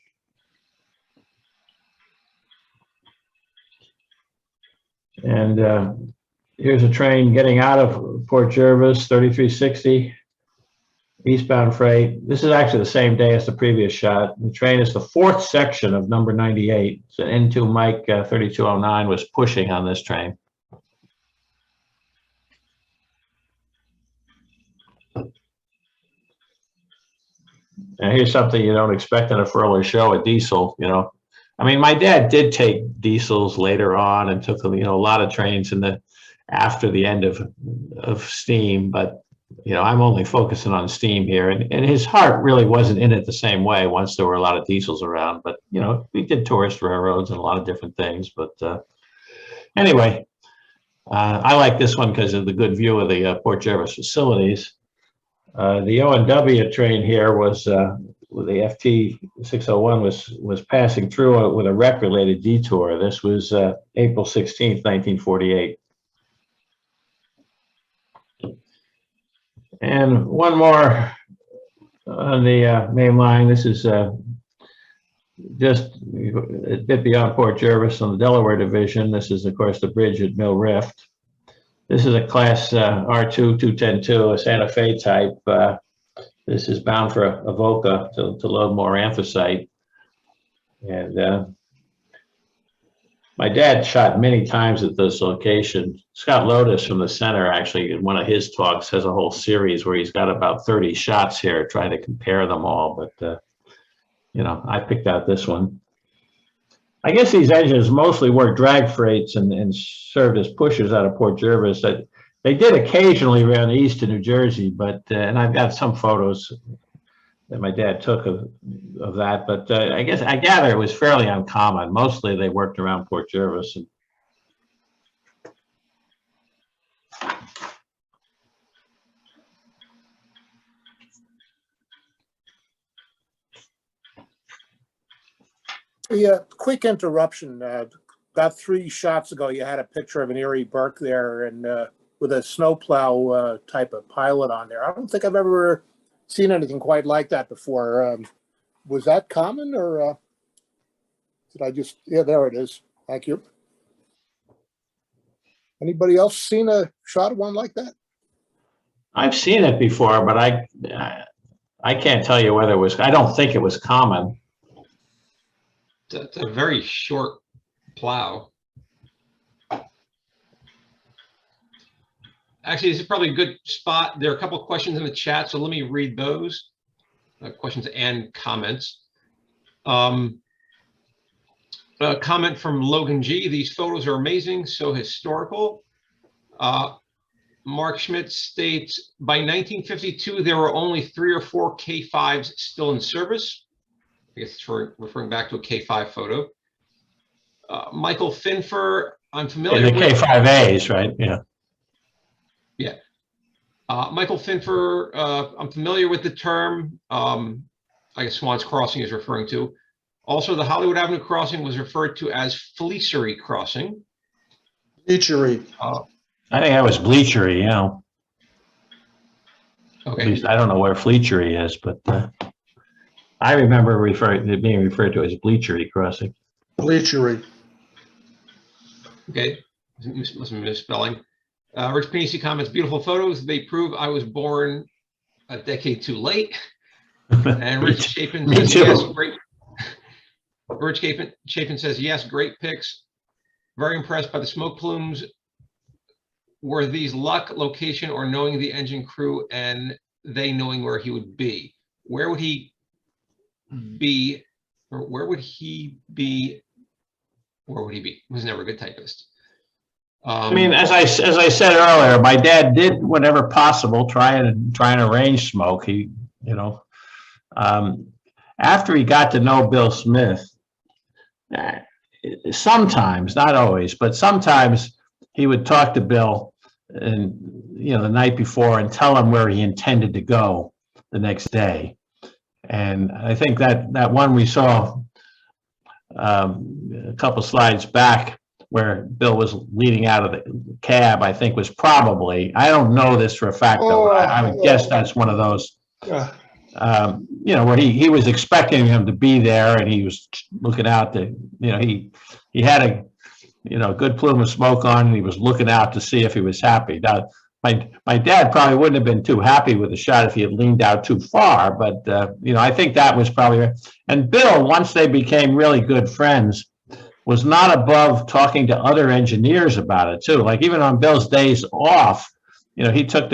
Speaker 2: And here's a train getting out of Port Jervis, 3360. Eastbound freight. This is actually the same day as the previous shot. The train is the 4th section of number 98. So N2 Mike 3209 was pushing on this train. And here's something you don't expect in a Furler show, a diesel, you know. I mean, my dad did take diesels later on and took, you know, a lot of trains in the after the end of steam, but you know, I'm only focusing on steam here, and his heart really wasn't in it the same way once there were a lot of diesels around. But you know, we did tourist railroads and a lot of different things. But anyway, I like this one because of the good view of the Port Jervis facilities. The O&W train here was with the FT 601 was passing through it with a wreck-related detour. This was April 16th, 1948. And one more on the main line. This is just a bit beyond Port Jervis on the Delaware Division. This is, of course, the bridge at Mill Rift. This is a class R2 210-2, a Santa Fe type. This is bound for Avoca to load more anthracite. And my dad shot many times at this location. Scott Lotus from the center, actually, in one of his talks, has a whole series where he's got about 30 shots here, trying to compare them all. But, you know, I picked out this one. I guess these engines mostly were drag freights and served as pushers out of Port Jervis. They did occasionally run east to New Jersey, but, and I've got some photos that my dad took of that, but I gather it was fairly uncommon. Mostly they worked around Port Jervis.
Speaker 7: Yeah, quick interruption. About 3 shots ago, you had a picture of an Erie Burke there and with a snowplow type of pilot on there. I don't think I've ever seen anything quite like that before. Was that common, or did I just, yeah, there it is. Thank you. Anybody else seen a shot of one like that?
Speaker 2: I've seen it before, but I can't tell you whether it was, I don't think it was common.
Speaker 3: It's a very short plow. Actually, this is probably a good spot. There are a couple of questions in the chat, so let me read those. Questions and comments. A comment from Logan G. These photos are amazing, so historical. Mark Schmidt states, by 1952, there were only 3 or 4 K5s still in service. I guess it's referring back to a K5 photo. Michael Finfer, I'm familiar
Speaker 2: with the K5As, right? Yeah.
Speaker 3: Yeah. Michael Finfer, I'm familiar with the term, I guess Swans Crossing is referring to. Also, the Hollywood Avenue crossing was referred to as Fleecery Crossing.
Speaker 9: Bleachery.
Speaker 2: I think that was Bleachery, yeah.
Speaker 3: Okay.
Speaker 2: At least I don't know where Fleecery is, but I remember it being referred to as Bleachery Crossing.
Speaker 9: Bleachery.
Speaker 3: Okay, must be misspelling. Rich Panisi comments, beautiful photos. They prove I was born a decade too late. And Rich Chapin says, yes, great. Rich Chapin says, yes, great pics. Very impressed by the smoke plumes. Were these luck, location, or knowing the engine crew and they knowing where he would be? Where would he be? Or where would he be? Where would he be? He was never a good typist.
Speaker 2: I mean, as I said earlier, my dad did whenever possible try and arrange smoke. He, you know, after he got to know Bill Smith, sometimes, not always, but sometimes he would talk to Bill and, you know, the night before and tell him where he intended to go the next day. And I think that one we saw a couple slides back where Bill was leading out of the cab, I think was probably, I don't know this for a fact though, but I would guess that's one of those, you know, where he was expecting him to be there and he was looking out to, you know, he had a, you know, good plume of smoke on and he was looking out to see if he was happy. Now, my dad probably wouldn't have been too happy with the shot if he had leaned out too far, but, you know, I think that was probably, and Bill, once they became really good friends, was not above talking to other engineers about it too. Like even on Bill's days off, you know, he talked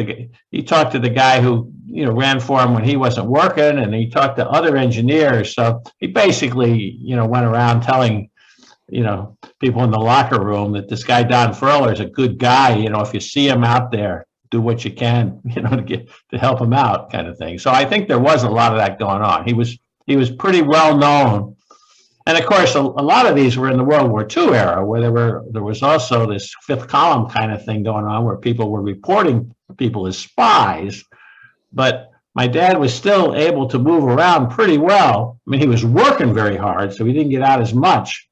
Speaker 2: to the guy who, you know, ran for him when he wasn't working, and he talked to other engineers. So he basically, you know, went around telling, you know, people in the locker room that this guy, Don Furler, is a good guy. You know, if you see him out there, do what you can, you know, to help him out kind of thing. So I think there was a lot of that going on. He was pretty well known. And of course, a lot of these were in the World War II era, where there was also this fifth column kind of thing going on, where people were reporting people as spies. But my dad was still able to move around pretty well. I mean, he was working very hard, so he didn't get out as much,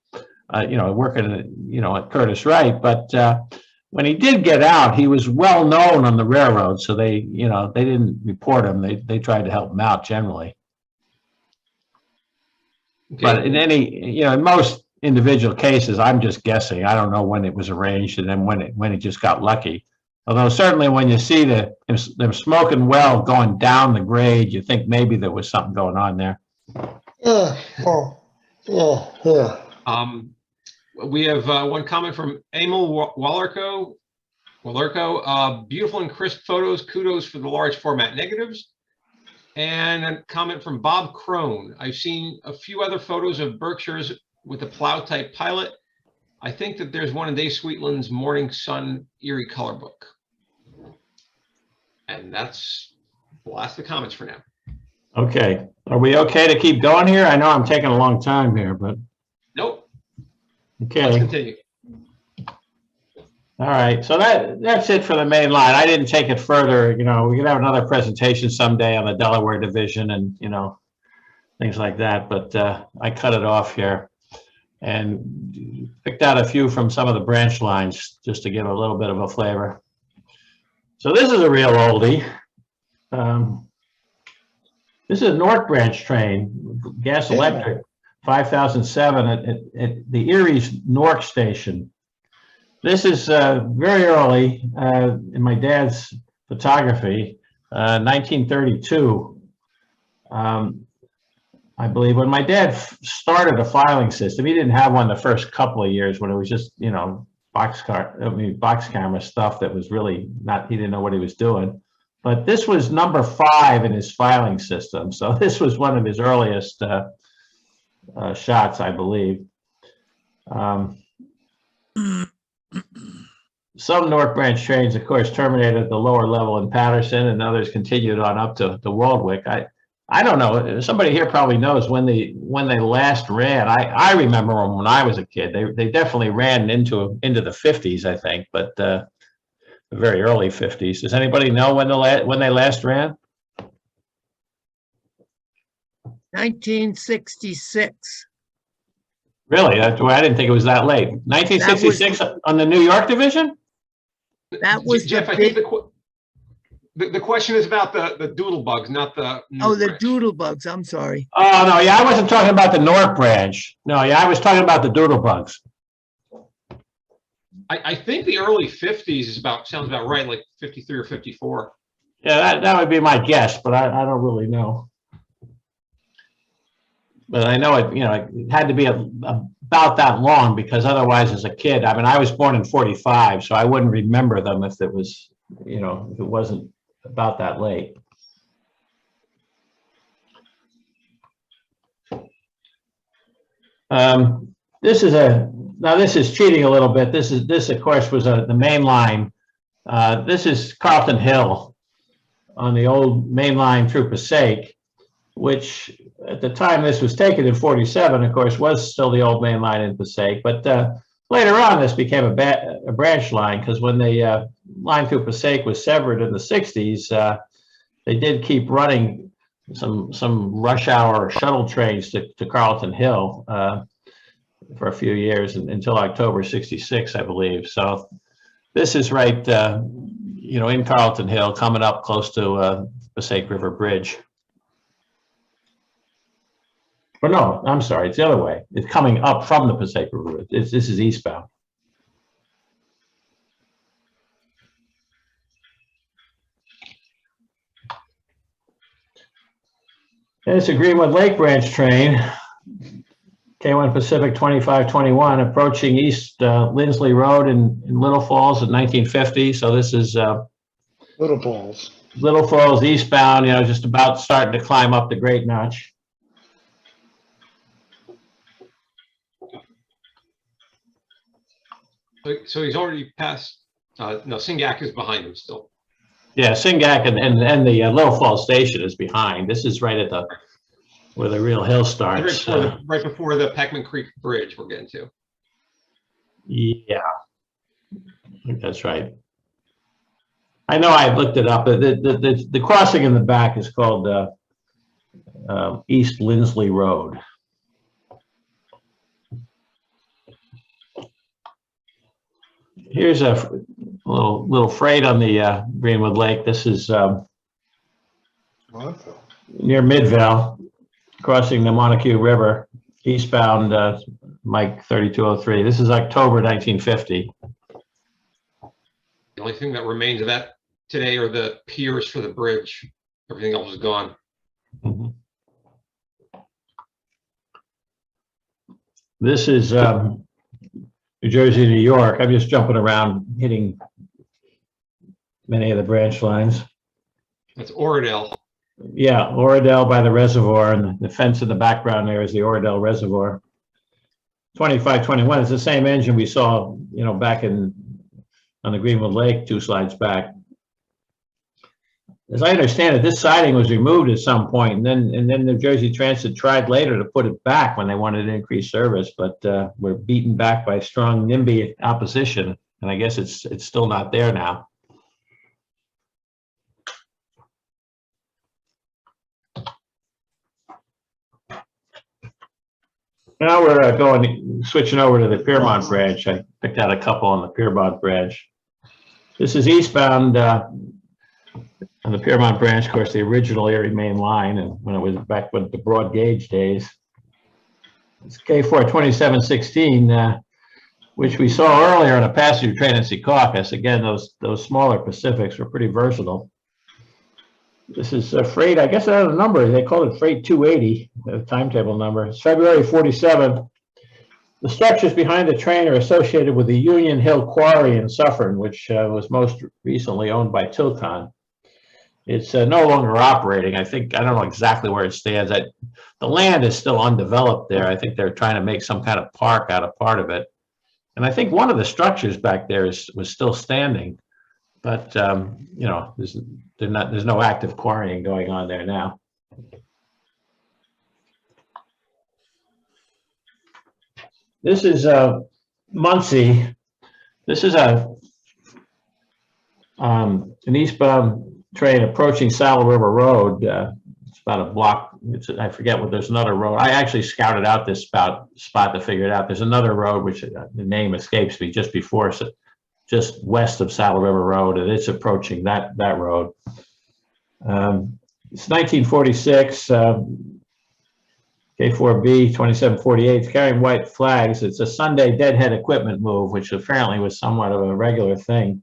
Speaker 2: you know, working, you know, at Curtis Wright. But when he did get out, he was well known on the railroad, so they, you know, they didn't report him. They tried to help him out generally. Okay. But in any, you know, in most individual cases, I'm just guessing. I don't know when it was arranged and then when it just got lucky. Although certainly when you see them smoking well going down the grade, you think maybe there was something going on there.
Speaker 3: We have one comment from Emil Wallerko. Beautiful and crisp photos. Kudos for the large format negatives. And a comment from Bob Crone. I've seen a few other photos of Berkshires with a plow type pilot. I think that there's one in Dave Sweetland's Morning Sun Erie color book. And that's the comments for now.
Speaker 2: Okay. Are we okay to keep going here? I know I'm taking a long time here, but.
Speaker 3: Nope.
Speaker 2: Okay.
Speaker 3: Let's continue.
Speaker 2: All right, so that's it for the main line. I didn't take it further. You know, we could have another presentation someday on the Delaware division and, you know, things like that. But I cut it off here and picked out a few from some of the branch lines just to give a little bit of a flavor. So this is a real oldie. This is a North Branch train, gas electric, 5007 at the Erie's Newark station. This is very early in my dad's photography, 1932, I believe. When my dad started a filing system, he didn't have one the first couple of years when it was just, you know, box camera stuff that was really not, he didn't know what he was doing. But this was number 5 in his filing system. So this was one of his earliest shots, I believe. Some North Branch trains, of course, terminated at the lower level in Patterson, and others continued on up to Waldwick. I don't know. Somebody here probably knows when they last ran. I remember them when I was a kid. They definitely ran into the 50s, I think, but the very early 50s. Does anybody know when they last ran?
Speaker 10: 1966.
Speaker 2: Really? I didn't think it was that late. 1966 on the New York division?
Speaker 10: That was
Speaker 3: Jeff. I think the question is about the doodle bugs, not the.
Speaker 10: Oh, the doodle bugs. I'm sorry.
Speaker 2: Oh no, yeah, I wasn't talking about the North Branch. No, yeah, I was talking about the doodle bugs.
Speaker 3: I think the early 50s sounds about right, like 53 or 54.
Speaker 2: Yeah, that would be my guess, but I don't really know. But I know it, you know, it had to be about that long because otherwise, as a kid, I mean, I was born in 45, so I wouldn't remember them if it was, you know, if it wasn't about that late. This is cheating a little bit. This of course was the main line. This is Carlton Hill on the old main line through Passaic, which at the time this was taken in 47, of course, was still the old main line in Passaic. But later on, this became a branch line because when the line through Passaic was severed in the 60s, they did keep running some rush hour shuttle trains to Carlton Hill. for a few years until October 66, I believe. So this is right, you know, in Carlton Hill, coming up close to Passaic River Bridge. Or no, I'm sorry, it's the other way. It's coming up from the Passaic River. This is eastbound. And it's a Greenwood Lake Branch train, K1 Pacific 2521, approaching East Lindsley Road in Little Falls in 1950. So this is
Speaker 9: Little Falls.
Speaker 2: Little Falls eastbound, you know, just about starting to climb up the Great Notch.
Speaker 3: So he's already passed, no, Singac is behind him still.
Speaker 2: Yeah, Singac and the Little Falls station is behind. This is right at the, where the real hill starts.
Speaker 3: Right before the Peckman Creek Bridge we're getting to.
Speaker 2: Yeah, I think that's right. I know I looked it up. The crossing in the back is called East Lindsley Road. Here's a little freight on the Greenwood Lake. This is near Midvale, crossing the Montague River, eastbound Mike 3203. This is October 1950.
Speaker 3: The only thing that remains of that today are the piers for the bridge. Everything else is gone.
Speaker 2: Mm-hmm. This is New Jersey, New York. I'm just jumping around, hitting many of the branch lines.
Speaker 3: That's Oredel.
Speaker 2: Yeah, Oredel by the reservoir, and the fence in the background there is the Oredel Reservoir. 2521 is the same engine we saw, you know, back on the Greenwood Lake 2 slides back. As I understand it, this siding was removed at some point, and then New Jersey Transit tried later to put it back when they wanted to increase service, but we're beaten back by strong NIMBY opposition, and I guess it's still not there now. Now we're switching over to the Fairmont Branch. I picked out a couple on the Fairmont Branch. This is eastbound on the Fairmont Branch, of course, the original Erie main line, and when it was back with the broad gauge days. It's K4 2716, which we saw earlier on a passenger train in Secaucus. Again, those smaller Pacifics were pretty versatile. This is a freight, I guess that's a number. They called it Freight 280, the timetable number. It's February 47. The structures behind the train are associated with the Union Hill Quarry in Suffern, which was most recently owned by Tilcon. It's no longer operating. I don't know exactly where it stands. The land is still undeveloped there. I think they're trying to make some kind of park out of part of it. And I think one of the structures back there was still standing, but you know, there's no active quarrying going on there now. This is Muncie. This is an eastbound train approaching Saddle River Road. It's about a block. I forget what. There's another road. I actually scouted out this spot to figure it out. There's another road which the name escapes me just before, just west of Saddle River Road, and it's approaching that road. It's 1946. K4B 2748. It's carrying white flags. It's a Sunday deadhead equipment move, which apparently was somewhat of a regular thing.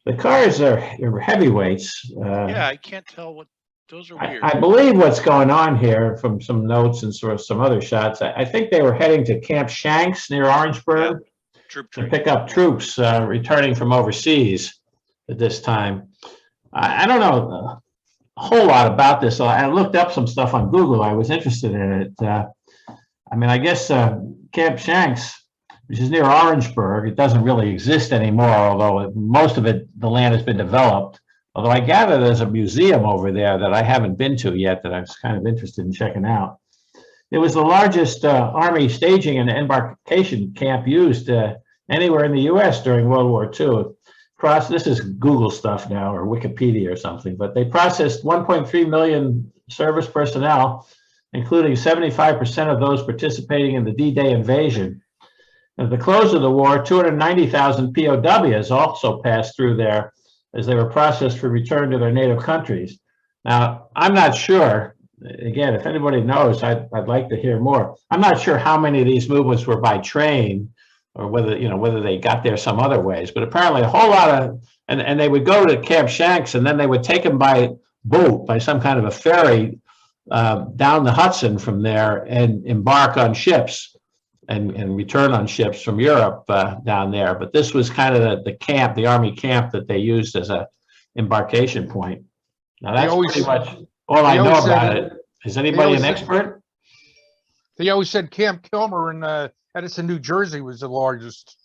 Speaker 2: The cars are heavyweights.
Speaker 4: Yeah, I can't tell what, those are weird.
Speaker 2: I believe what's going on here from some notes and sort of some other shots, I think they were heading to Camp Shanks near Orangeburg to pick up troops returning from overseas at this time. I don't know a whole lot about this. I looked up some stuff on Google. I was interested in it. I mean, I guess Camp Shanks, which is near Orangeburg, it doesn't really exist anymore, although most of it, the land has been developed. Although I gather there's a museum over there that I haven't been to yet that I was kind of interested in checking out. It was the largest Army staging and embarkation camp used anywhere in the U.S. during World War II. This is Google stuff now, or Wikipedia or something, but they processed 1.3 million service personnel including 75% of those participating in the D-Day invasion. At the close of the war, 290,000 POWs also passed through there as they were processed for return to their native countries. Now, I'm not sure, again, if anybody knows, I'd like to hear more. I'm not sure how many of these movements were by train or whether they got there some other ways, but apparently a whole lot of, and they would go to Camp Shanks and then they would take them by boat, by some kind of a ferry down the Hudson from there and embark on ships and return on ships from Europe down there. But this was kind of the camp, the Army camp that they used as a embarkation point. Now that's pretty much all I know about it. Is anybody an expert?
Speaker 5: They always said Camp Kilmer in Edison, New Jersey was the largest.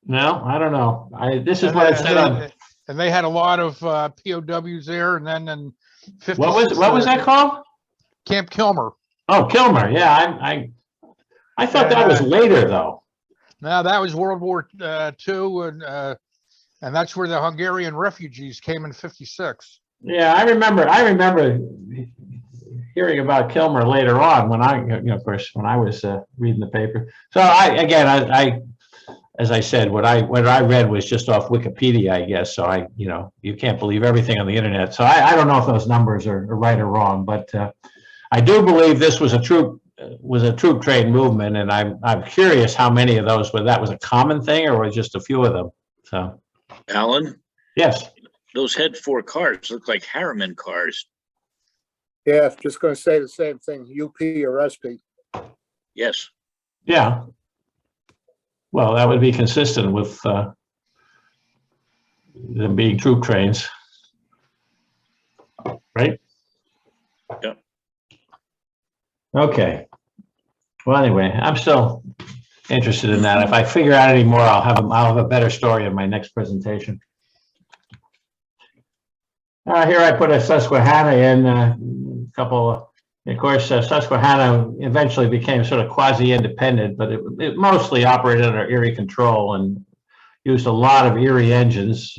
Speaker 2: No, I don't know. This is what it said on.
Speaker 5: And they had a lot of POWs there. And then in 56,
Speaker 2: what was that called?
Speaker 5: Camp Kilmer.
Speaker 2: Oh, Kilmer. Yeah, I thought that was later though.
Speaker 5: No, that was World War II, and that's where the Hungarian refugees came in 56. Yeah,
Speaker 2: I remember hearing about Kilmer later on when of course, when I was reading the paper. So I as I said, what I read was just off Wikipedia, I guess. So you can't believe everything on the internet. So I don't know if those numbers are right or wrong, but I do believe this was a troop train movement, and I'm curious how many of those, whether that was a common thing or was just a few of them. So,
Speaker 8: Alan?
Speaker 2: Yes.
Speaker 8: Those head 4 cars look like Harriman cars.
Speaker 7: Yeah, just going to say the same thing, UP or SP.
Speaker 8: Yes.
Speaker 2: Yeah. Well, that would be consistent with them being troop trains, right?
Speaker 8: Yeah.
Speaker 2: Okay. Well, anyway, I'm still interested in that. If I figure out any more, I'll have a better story in my next presentation. Here I put a Susquehanna in a couple. Of course, Susquehanna eventually became sort of quasi-independent, but it mostly operated under Erie control and used a lot of Erie engines.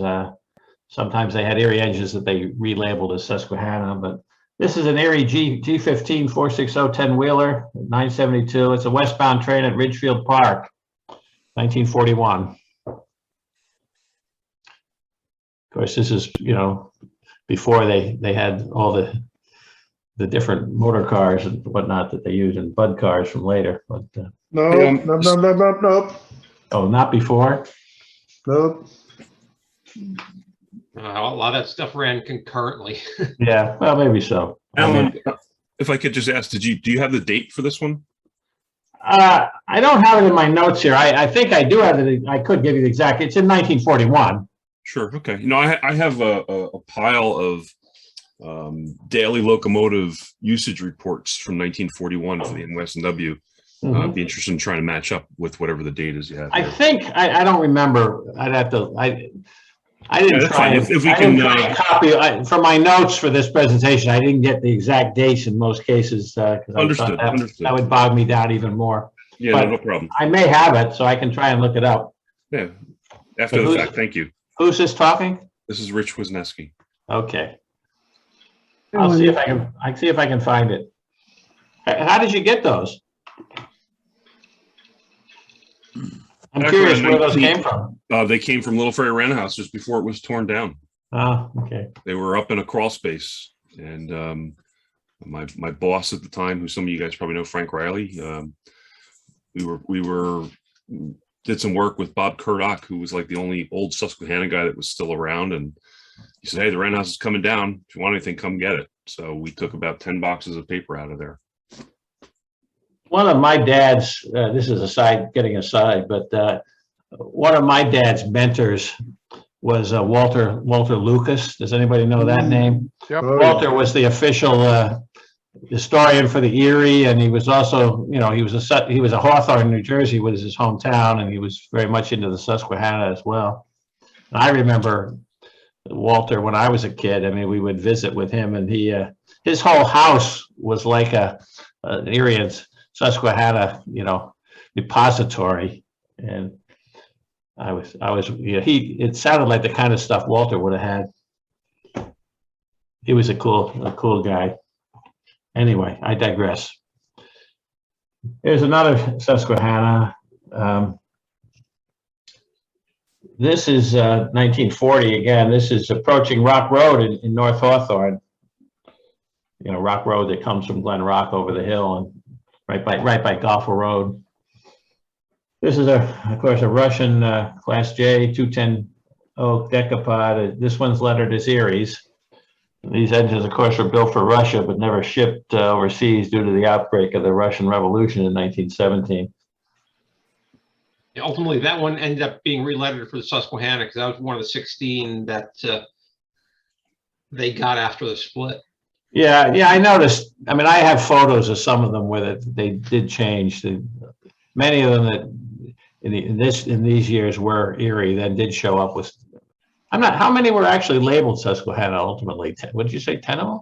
Speaker 2: Sometimes they had Erie engines that they relabeled as Susquehanna, but this is an Erie G15 460 10-wheeler, 972. It's a westbound train at Ridgefield Park, 1941. Of course, this is, before they had all the different motor cars and whatnot that they use in Bud cars from later. But
Speaker 9: Nope.
Speaker 2: Oh, not before?
Speaker 9: Nope.
Speaker 3: A lot of that stuff ran concurrently.
Speaker 2: Yeah, well, maybe so.
Speaker 1: Alan, if I could just ask, do you have the date for this one?
Speaker 2: I don't have it in my notes here. I think I do have it. I could give you the exact. It's in 1941.
Speaker 1: Sure. Okay. I have a pile of daily locomotive usage reports from 1941 for the NWSW.
Speaker 2: Mhm.
Speaker 1: Be interested in trying to match up with whatever the date is you have.
Speaker 2: I think I don't remember. I'd have to. I didn't try.
Speaker 1: If we can
Speaker 2: copy from my notes for this presentation. I didn't get the exact dates in most cases because
Speaker 1: Understood.
Speaker 2: that would bog me down even more.
Speaker 1: Yeah,
Speaker 2: But
Speaker 1: no problem.
Speaker 2: I may have it, so I can try and look it up.
Speaker 1: Yeah. After the fact, thank you.
Speaker 2: Who's this talking?
Speaker 1: This is Rich Wisniewski.
Speaker 2: Okay. I'll see if I can. I see if I can find it. How did you get those? I'm
Speaker 1: Back
Speaker 2: curious
Speaker 1: around
Speaker 2: where those
Speaker 1: 19
Speaker 2: came from.
Speaker 1: They came from Little Ferry Rent House just before it was torn down.
Speaker 2: Oh, okay.
Speaker 1: They were up in a crawl space, and my boss at the time, who some of you guys probably know, Frank Riley, we did some work with Bob Kurdock, who was like the only old Susquehanna guy that was still around, and he said, "Hey, the rent house is coming down. If you want anything, come get it." So we took about 10 boxes of paper out of there.
Speaker 2: One of my dad's, this is getting aside, but one of my dad's mentors was Walter Lucas. Does anybody know that name?
Speaker 5: Yep.
Speaker 2: Walter was the official historian for the Erie, and he was also, he was a Hawthorne, New Jersey was his hometown, and he was very much into the Susquehanna as well. And I remember Walter when I was a kid. I mean, we would visit with him, and his whole house was like an Erie and Susquehanna, depository, and it sounded like the kind of stuff Walter would have had. He was a cool guy. Anyway, I digress. Here's another Susquehanna. This is 1940 again. This is approaching Rock Road in North Hawthorne. You know, Rock Road that comes from Glen Rock over the hill and right by Golfer Road. This is of course, a Russian Class J 210 oak decapod. This one's lettered as Erie's. These engines, of course, were built for Russia, but never shipped overseas due to the outbreak of the Russian Revolution in 1917.
Speaker 3: And ultimately, that one ended up being relettered for the Susquehanna because that was one of the 16 that they got after the split.
Speaker 2: Yeah, I noticed. I mean, I have photos of some of them where they did change. Many of them that in these years were Erie then did show up with. I'm not. How many were actually labeled Susquehanna ultimately? What did you say? 10 of them?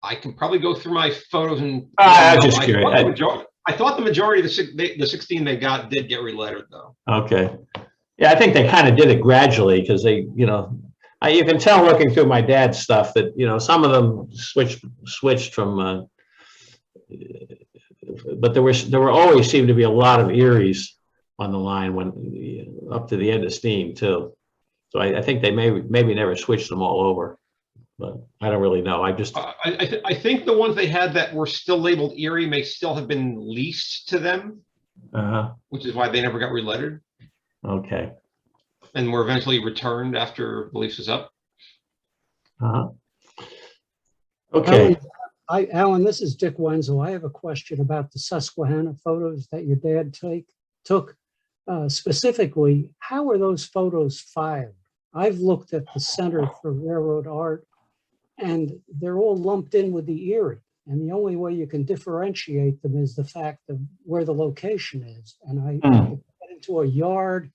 Speaker 3: I can probably go through my photos and.
Speaker 2: I was just curious.
Speaker 3: I thought the majority of the 16 they got did get relettered though.
Speaker 2: Okay. Yeah, I think they kind of did it gradually because they, you know, you can tell looking through my dad's stuff that, you know, some of them switched from, but there were always seemed to be a lot of Eries on the line when up to the end of steam too. So I think they maybe never switched them all over, but I don't really know.
Speaker 3: I think the ones they had that were still labeled Erie may still have been leased to them, which is why they never got relettered.
Speaker 2: Okay.
Speaker 3: And were eventually returned after the lease was up.
Speaker 2: Okay.
Speaker 11: Alan, this is Dick Wenzel. I have a question about the Susquehanna photos that your dad took. Specifically, how are those photos filed? I've looked at the Center for Railroad Art, and they're all lumped in with the Erie. And the only way you can differentiate them is the fact of where the location is. And if you get into a yard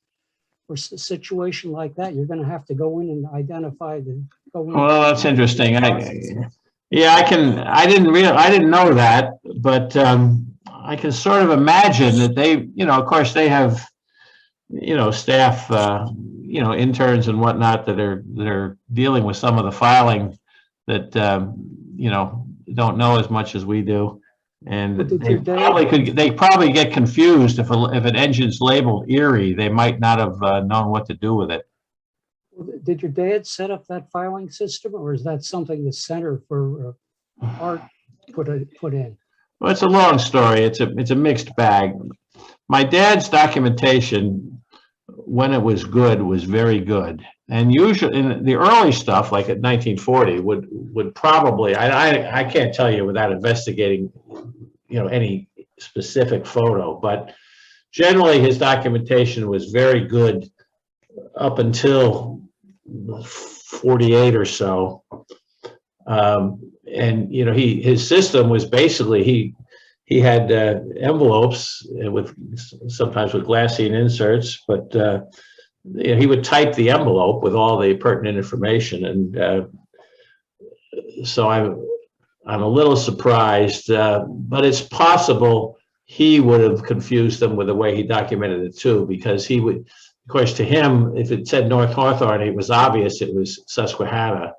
Speaker 11: or a situation like that, you're going to have to go in and identify the.
Speaker 2: Well, that's interesting. I didn't know that, but I can sort of imagine that they, you know, of course they have, you know, staff, you know, interns and whatnot that are dealing with some of the filing that, you know, don't know as much as we do. And they probably get confused if an engine's labeled Erie, they might not have known what to do with it.
Speaker 11: Did your dad set up that filing system, or is that something the Center for Art put in?
Speaker 2: Well, it's a long story. It's a mixed bag. My dad's documentation, when it was good, was very good. And usually in the early stuff, like at 1940, would probably, I can't tell you without investigating, you know, any specific photo, but generally his documentation was very good up until 48 or so. And, you know, his system was basically, he had envelopes with sometimes with glassine inserts, but you know, he would type the envelope with all the pertinent information. And so I'm a little surprised, but it's possible he would have confused them with the way he documented it too, because he would, of course, to him, if it said North Hawthorne, it was obvious it was Susquehanna.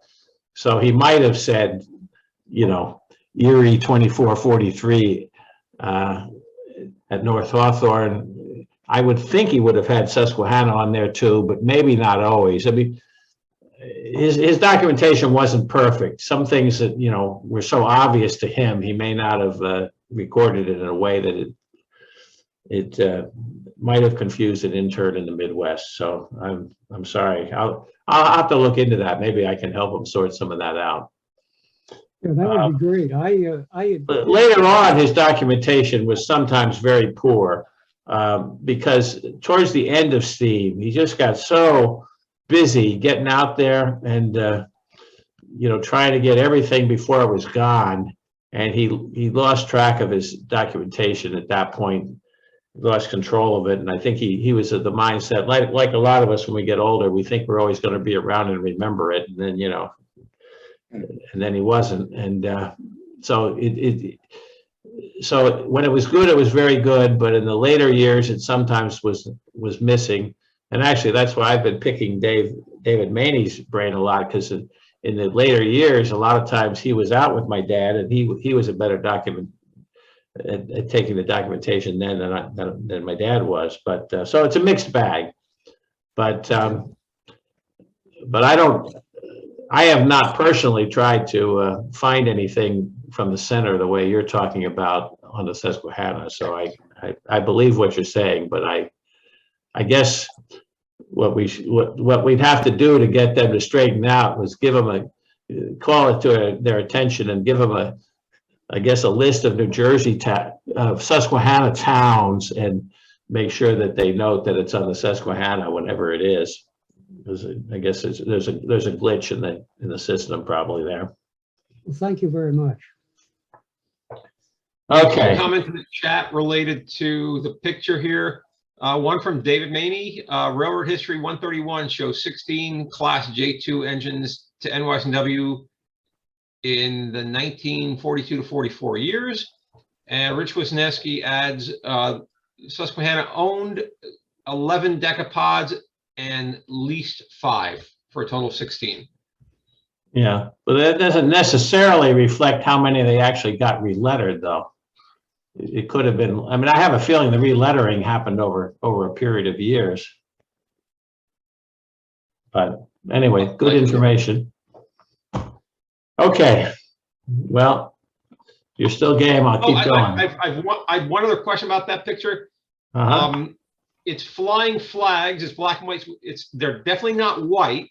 Speaker 2: So he might have said, you know, Erie 2443 at North Hawthorne. I would think he would have had Susquehanna on there too, but maybe not always. I mean, his documentation wasn't perfect. Some things that, you know, were so obvious to him, he may not have recorded it in a way that it might have confused an intern in the Midwest. So I'm sorry. I'll have to look into that. Maybe I can help him sort some of that out.
Speaker 11: Yeah, that would be great.
Speaker 2: But later on, his documentation was sometimes very poor because towards the end of steam, he just got so busy getting out there and you know, trying to get everything before it was gone, and he lost track of his documentation at that point. Lost control of it, and I think he was at the mindset like a lot of us when we get older, we think we're always going to be around and remember it, and then, you know, and then he wasn't. And so so when it was good, it was very good, but in the later years it sometimes was missing. And actually that's why I've been picking David Maney's brain a lot, because in the later years, a lot of times he was out with my dad, and he was a better document at taking the documentation then than my dad was. But so it's a mixed bag. But I have not personally tried to find anything from the center the way you're talking about on the Susquehanna. So I believe what you're saying, but I guess what we'd have to do to get them to straighten out was give them call it to their attention and give them I guess a list of New Jersey Susquehanna towns, and make sure that they note that it's on the Susquehanna whenever it is. I guess there's a glitch in the system probably there.
Speaker 11: Well, thank you very much.
Speaker 2: Okay.
Speaker 3: Comment in the chat related to the picture here. One from David Maney. Railroad History 131 shows 16 Class J2 engines to NYSW in the 1942 to 44 years. And Rich Wisniewski adds Susquehanna owned 11 decapods and leased 5 for a total of 16.
Speaker 2: Yeah, but that doesn't necessarily reflect how many they actually got relettered, though. It could have been, I mean, I have a feeling the relettering happened over a period of years. But anyway, good information. Okay, well, you're still game. I'll keep going.
Speaker 3: I've one other question about that picture. It's flying flags. It's black and white. They're definitely not white.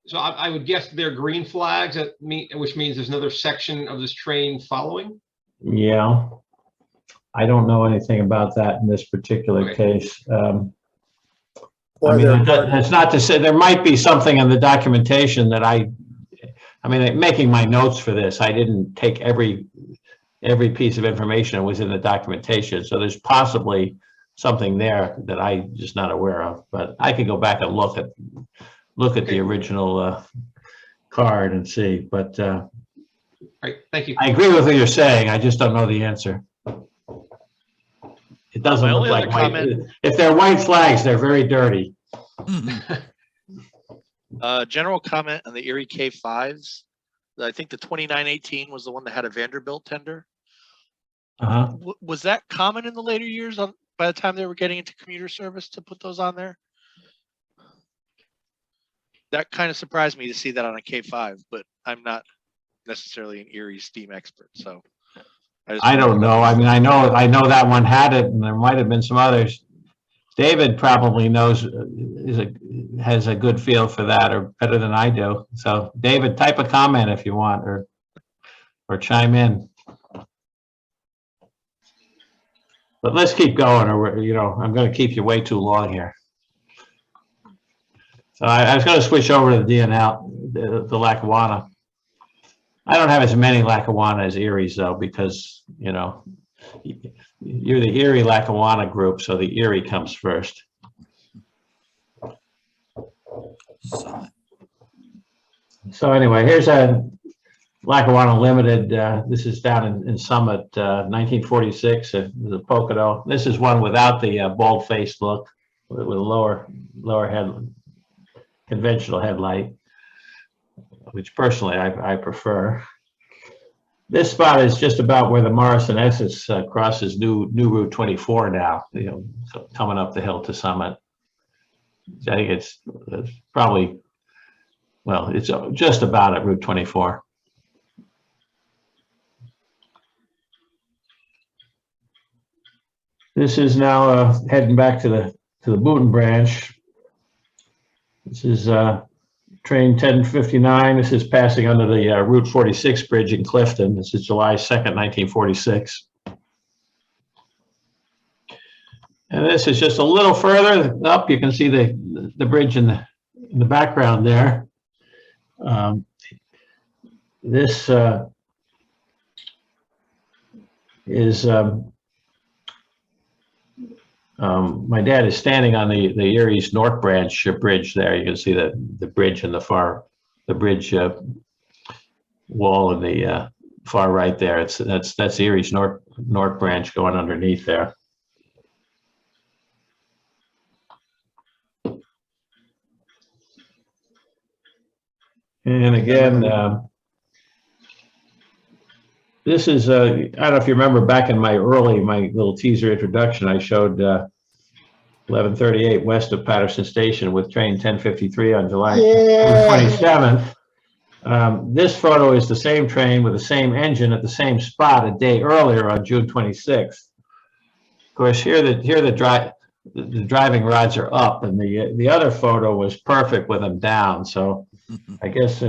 Speaker 3: So I would guess they're green flags, which means there's another section of this train following.
Speaker 2: Yeah, I don't know anything about that in this particular case. I mean, that's not to say there might be something in the documentation that I mean, making my notes for this, I didn't take every piece of information that was in the documentation. So there's possibly something there that I'm just not aware of, but I could go back and look at the original card and see. But
Speaker 3: all right, thank you.
Speaker 2: I agree with what you're saying. I just don't know the answer. It doesn't look like white. If they're white flags, they're very dirty.
Speaker 4: General comment on the Erie K5s. I think the 2918 was the one that had a Vanderbilt tender. Was that common in the later years by the time they were getting into commuter service to put those on there? That kind of surprised me to see that on a K5, but I'm not necessarily an Erie steam expert, so
Speaker 2: I don't know. I mean, I know that one had it, and there might have been some others. David probably knows, has a good feel for that, or better than I do. So David, type a comment if you want, or chime in. But let's keep going, or I'm going to keep you way too long here. So I was going to switch over to the DNL, the Lackawanna. I don't have as many Lackawanna as Erie's though, because you're the Erie Lackawanna group, so the Erie comes first. So anyway, here's a Lackawanna Limited. This is down in Summit, 1946. The Pocono. This is one without the bald-faced look, with a lower head, conventional headlight, which personally I prefer. This spot is just about where the Morrison Essex crosses new Route 24 now, so coming up the hill to Summit. I think it's probably, well, it's just about at Route 24. This is now heading back to the Boonton branch. This is train 1059. This is passing under the Route 46 bridge in Clifton. This is July 2nd, 1946. And this is just a little further up. You can see the bridge in the background there. This is my dad is standing on the Erie's North Branch bridge there. You can see the bridge in the bridge wall in the far right there. That's Erie's North Branch going underneath there. And again, this is, I don't know if you remember back in my little teaser introduction, I showed 1138 west of Patterson Station with train 1053 on July 27th. This photo is the same train with the same engine at the same spot a day earlier on June 26th. Of course, here the driving rods are up, and the other photo was perfect with them down. So I guess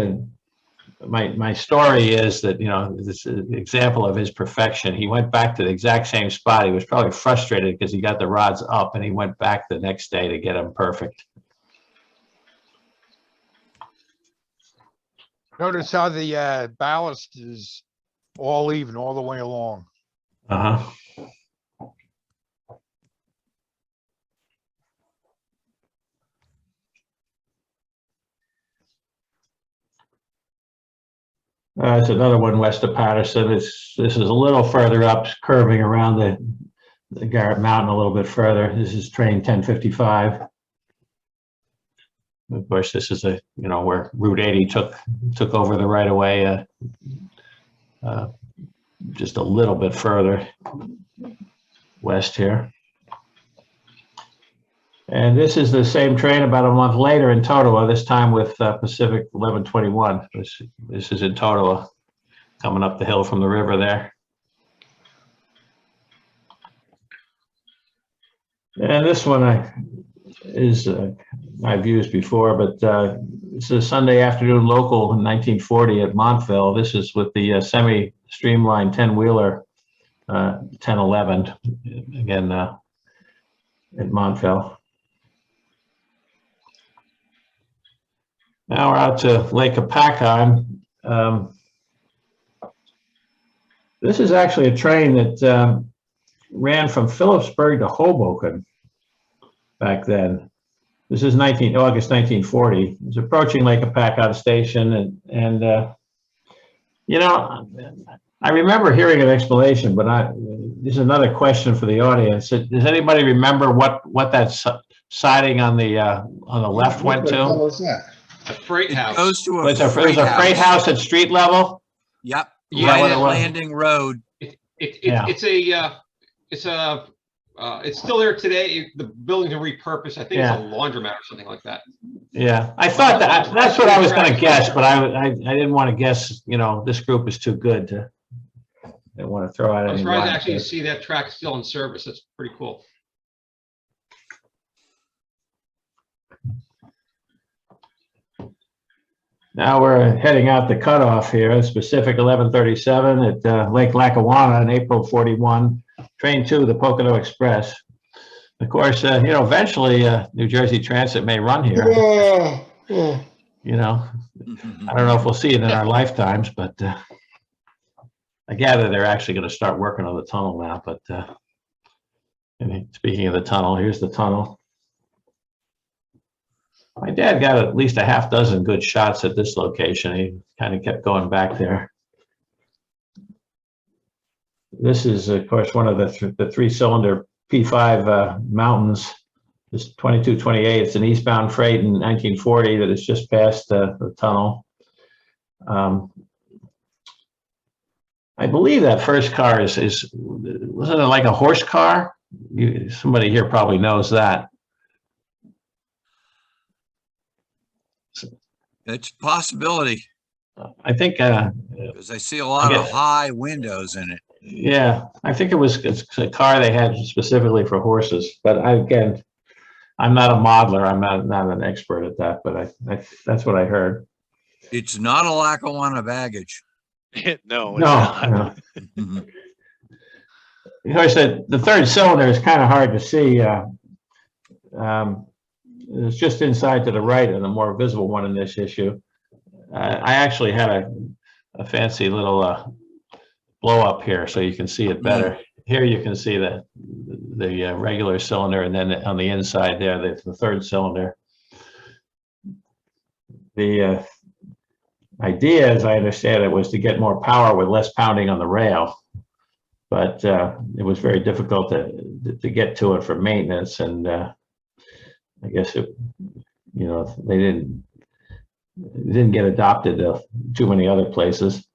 Speaker 2: my story is that, you know, this is an example of his perfection. He went back to the exact same spot. He was probably frustrated because he got the rods up, and he went back the next day to get them perfect.
Speaker 5: Notice how the ballast is all even all the way along.
Speaker 2: Uh-huh. It's another one west of Patterson. This is a little further up, curving around the Garrett Mountain a little bit further. This is train 1055. Of course, this is where Route 80 took over the right of way, just a little bit further west here. And this is the same train about a month later in Totowa, this time with Pacific 1121. This is in Totowa, coming up the hill from the river there. And this one I've used before, but it's a Sunday afternoon local in 1940 at Montville. This is with the semi-streamlined 10-wheeler 1011, again at Montville. Now we're out to Lake Apacon. This is actually a train that ran from Phillipsburg to Hoboken back then. This is August 1940. It was approaching Lake Apacon Station, and you know, I remember hearing an explanation, but this is another question for the audience. Does anybody remember what that siding on the left went to?
Speaker 9: What was that?
Speaker 3: A freight house.
Speaker 6: Goes to
Speaker 2: It was a freight house at street level?
Speaker 6: Yep.
Speaker 3: Yeah,
Speaker 6: Right
Speaker 3: it
Speaker 6: at
Speaker 3: was.
Speaker 6: Landing Road.
Speaker 3: It's still there today. The building's are repurposed. I think it's a laundromat or something like that.
Speaker 2: Yeah, I thought that's what I was going to guess, but I didn't want to guess. You know, this group is too good to. I didn't want to throw out.
Speaker 3: I'm
Speaker 2: any
Speaker 3: surprised to
Speaker 2: blind
Speaker 3: actually
Speaker 2: guess.
Speaker 3: see that track still in service. That's pretty cool.
Speaker 2: Now we're heading out the cutoff here. Pacific 1137 at Lake Lackawanna in April 41. Train 2, the Pocono Express. Of course, eventually New Jersey Transit may run here. You know, I don't know if we'll see it in our lifetimes, but I gather they're actually going to start working on the tunnel now. But speaking of the tunnel, here's the tunnel. My dad got at least a half dozen good shots at this location. He kind of kept going back there. This is, of course, one of the three-cylinder P5 mountains. This 2228. It's an eastbound freight in 1940 that has just passed the tunnel. I believe that first car wasn't it like a horse car? Somebody here probably knows that.
Speaker 6: It's a possibility,
Speaker 2: I think
Speaker 6: because I see a lot of high windows in it.
Speaker 2: Yeah, I think it's a car they had specifically for horses. But again, I'm not a modeler. I'm not an expert at that. But that's what I heard.
Speaker 6: It's not a Lackawanna baggage.
Speaker 4: No, it's not.
Speaker 2: No. Of course, the third cylinder is kind of hard to see. It's just inside to the right and the more visible one in this issue. I actually had a fancy little blow up here so you can see it better. Here you can see the regular cylinder, and then on the inside there, the third cylinder. The idea, as I understand it, was to get more power with less pounding on the rail, but it was very difficult to get to it for maintenance, and I guess they didn't didn't get adopted to too many other places.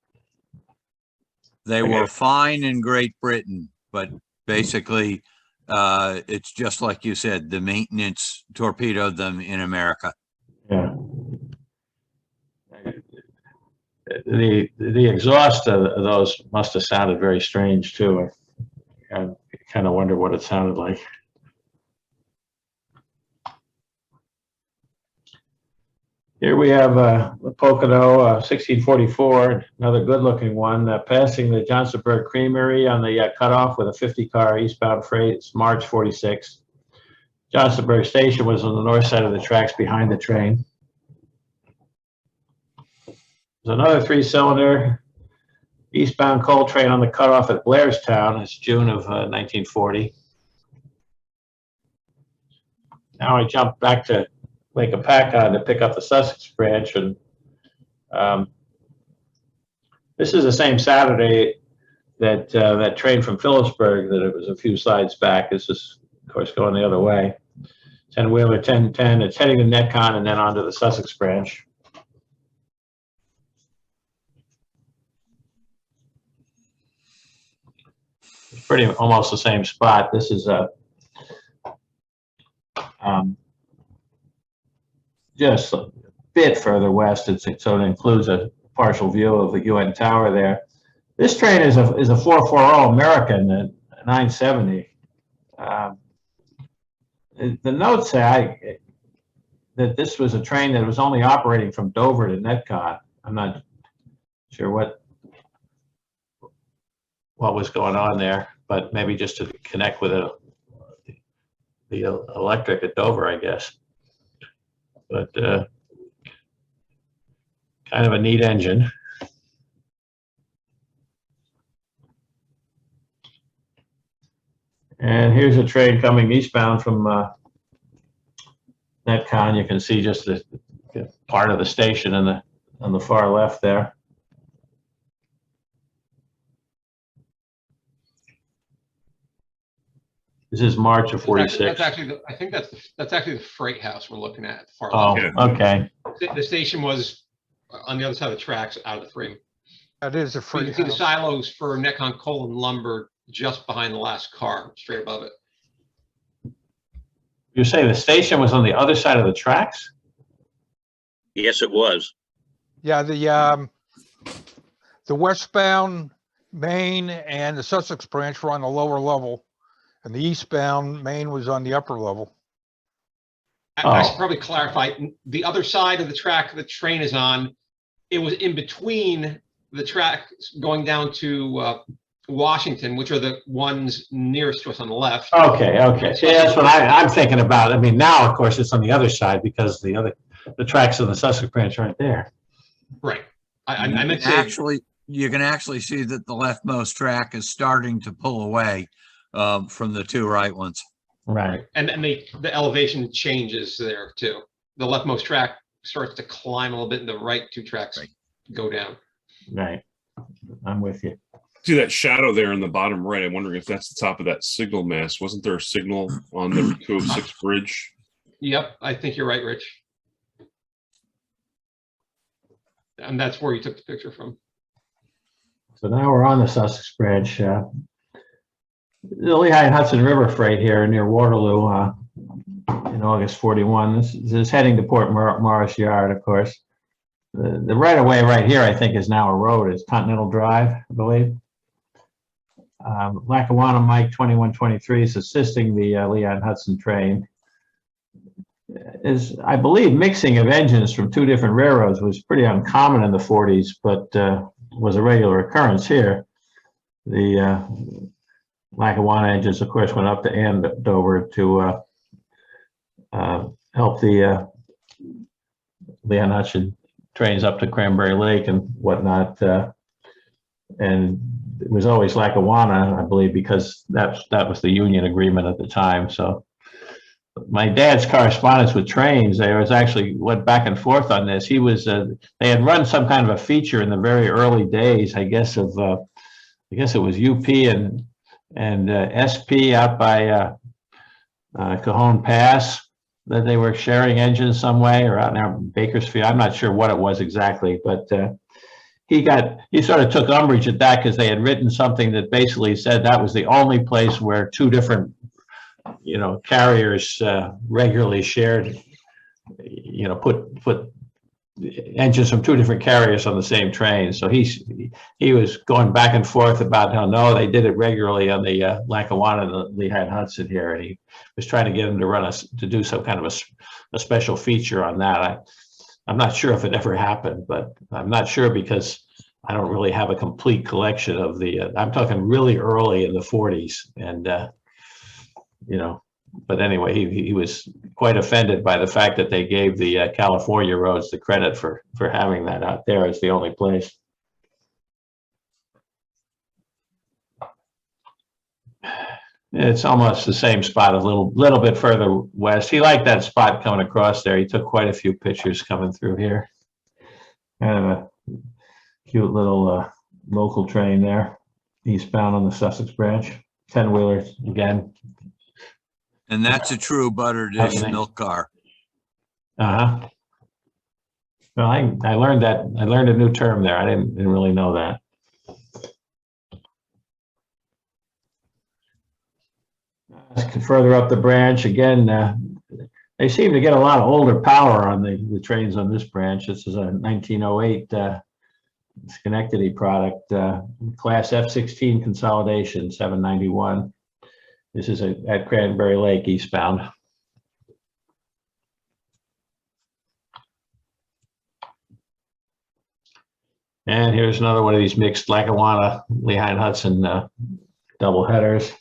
Speaker 6: They were fine in Great Britain, but basically, it's just like you said, the maintenance torpedoed them in America.
Speaker 2: Yeah. The exhaust of those must have sounded very strange too. I kind of wonder what it sounded like. Here we have the Pocono 1644, another good-looking one, passing the Johnsonburg Creamery on the cutoff with a 50-car eastbound freight. It's March 46. Johnsonburg Station was on the north side of the tracks behind the train. There's another 3-cylinder eastbound coal train on the cutoff at Blairstown. It's June of 1940. Now I jump back to Lake Apacon to pick up the Sussex branch, and this is the same Saturday that that train from Phillipsburg that it was a few slides back. This is, of course, going the other way. 10-wheeler 1010. It's heading to Netcon and then onto the Sussex branch. It's pretty almost the same spot. This is a just a bit further west. So it includes a partial view of the UN Tower there. This train is a 440 American at 970. The notes say that this was a train that was only operating from Dover to Netcon. I'm not sure what was going on there, but maybe just to connect with the electric at Dover, I guess. But kind of a neat engine. And here's a train coming eastbound from Netcon. You can see just the part of the station on the far left there. This is March of 46.
Speaker 3: I think that's actually the freight house we're looking at the far
Speaker 2: Oh,
Speaker 3: left.
Speaker 2: okay.
Speaker 3: The station was on the other side of the tracks, out of the frame.
Speaker 5: That is a
Speaker 3: You
Speaker 5: free
Speaker 3: can see the
Speaker 5: house.
Speaker 3: silos for Netcon coal and lumber just behind the last car, straight above it.
Speaker 2: You say the station was on the other side of the tracks?
Speaker 8: Yes, it was.
Speaker 5: Yeah, the westbound Main and the Sussex branch were on the lower level, and the eastbound Main was on the upper level.
Speaker 3: I should probably clarify, the other side of the track the train is on, it was in between the tracks going down to Washington, which are the ones nearest to us on the left.
Speaker 2: Okay. See, that's what I'm thinking about. I mean, now, of course, it's on the other side because the tracks of the Sussex branch aren't there.
Speaker 3: Right. I meant to say,
Speaker 6: Actually, you can actually see that the leftmost track is starting to pull away from the two right ones.
Speaker 2: Right.
Speaker 3: and the elevation changes there too. The leftmost track starts to climb a little bit, and the right two tracks go down.
Speaker 2: Right. I'm with you.
Speaker 1: See that shadow there in the bottom right? I'm wondering if that's the top of that signal mast. Wasn't there a signal on the 206 bridge?
Speaker 3: Yep, I think you're right, Rich. And that's where you took the picture from.
Speaker 2: So now we're on the Sussex branch. The Lehigh and Hudson River freight here near Waterloo in August 41. This is heading to Port Morris Yard, of course. The right-of-way right here, I think, is now a road. It's Continental Drive, I believe. Lackawanna Mike 2123 is assisting the Lehigh and Hudson train. Is, I believe, mixing of engines from two different railroads was pretty uncommon in the 40s, but was a regular occurrence here. The Lackawanna engines, of course, went up to Andover to help the Lehigh and Hudson trains up to Cranberry Lake and whatnot. And it was always Lackawanna, I believe, because that was the union agreement at the time. So my dad's correspondence with trains, there was actually went back and forth on this. He was they had run some kind of a feature in the very early days, I guess it was UP and SP out by Cajon Pass. that they were sharing engines some way or out in Bakersfield. I'm not sure what it was exactly, but he sort of took umbrage at that because they had written something that basically said that was the only place where two different, carriers regularly shared, put engines from two different carriers on the same train. So he was going back and forth about how no, they did it regularly on the Lackawanna and the Lehigh and Hudson here, and he was trying to get him to do some kind of a special feature on that. I'm not sure if it ever happened, but I'm not sure because I don't really have a complete collection of I'm talking really early in the 40s, and but anyway, he was quite offended by the fact that they gave the California roads the credit for having that out there as the only place. It's almost the same spot, a little bit further west. He liked that spot coming across there. He took quite a few pictures coming through here. Kind of a cute little local train there, eastbound on the Sussex branch. 10-wheelers again.
Speaker 6: And that's a true butter dish milk car.
Speaker 2: Uh-huh. Well, I learned a new term there. I didn't really know that. Further up the branch again, they seem to get a lot of older power on the trains on this branch. This is a 1908 Schenectady product, class F-16 consolidation, 791. This is at Cranberry Lake eastbound. And here's another one of these mixed Lackawanna, Lehigh and Hudson double headers.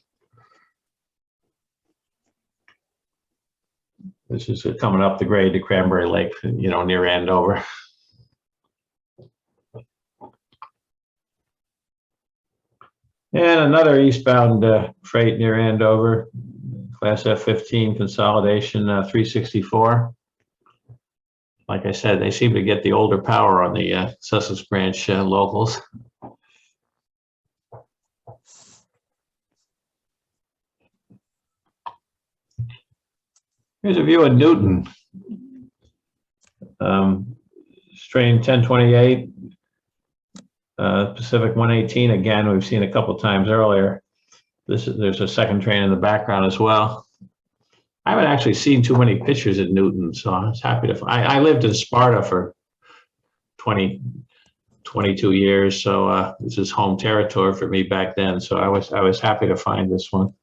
Speaker 2: This is coming up the grade to Cranberry Lake, near Andover. And another eastbound freight near Andover, class F-15 consolidation, 364. Like I said, they seem to get the older power on the Sussex branch locals. Here's a view of Newton. Train 1028, Pacific 118. Again, we've seen a couple times earlier. There's a second train in the background as well. I haven't actually seen too many pictures of Newton, so I was happy to. I lived in Sparta for 22 years, so this is home territory for me back then. So I was happy to find this one.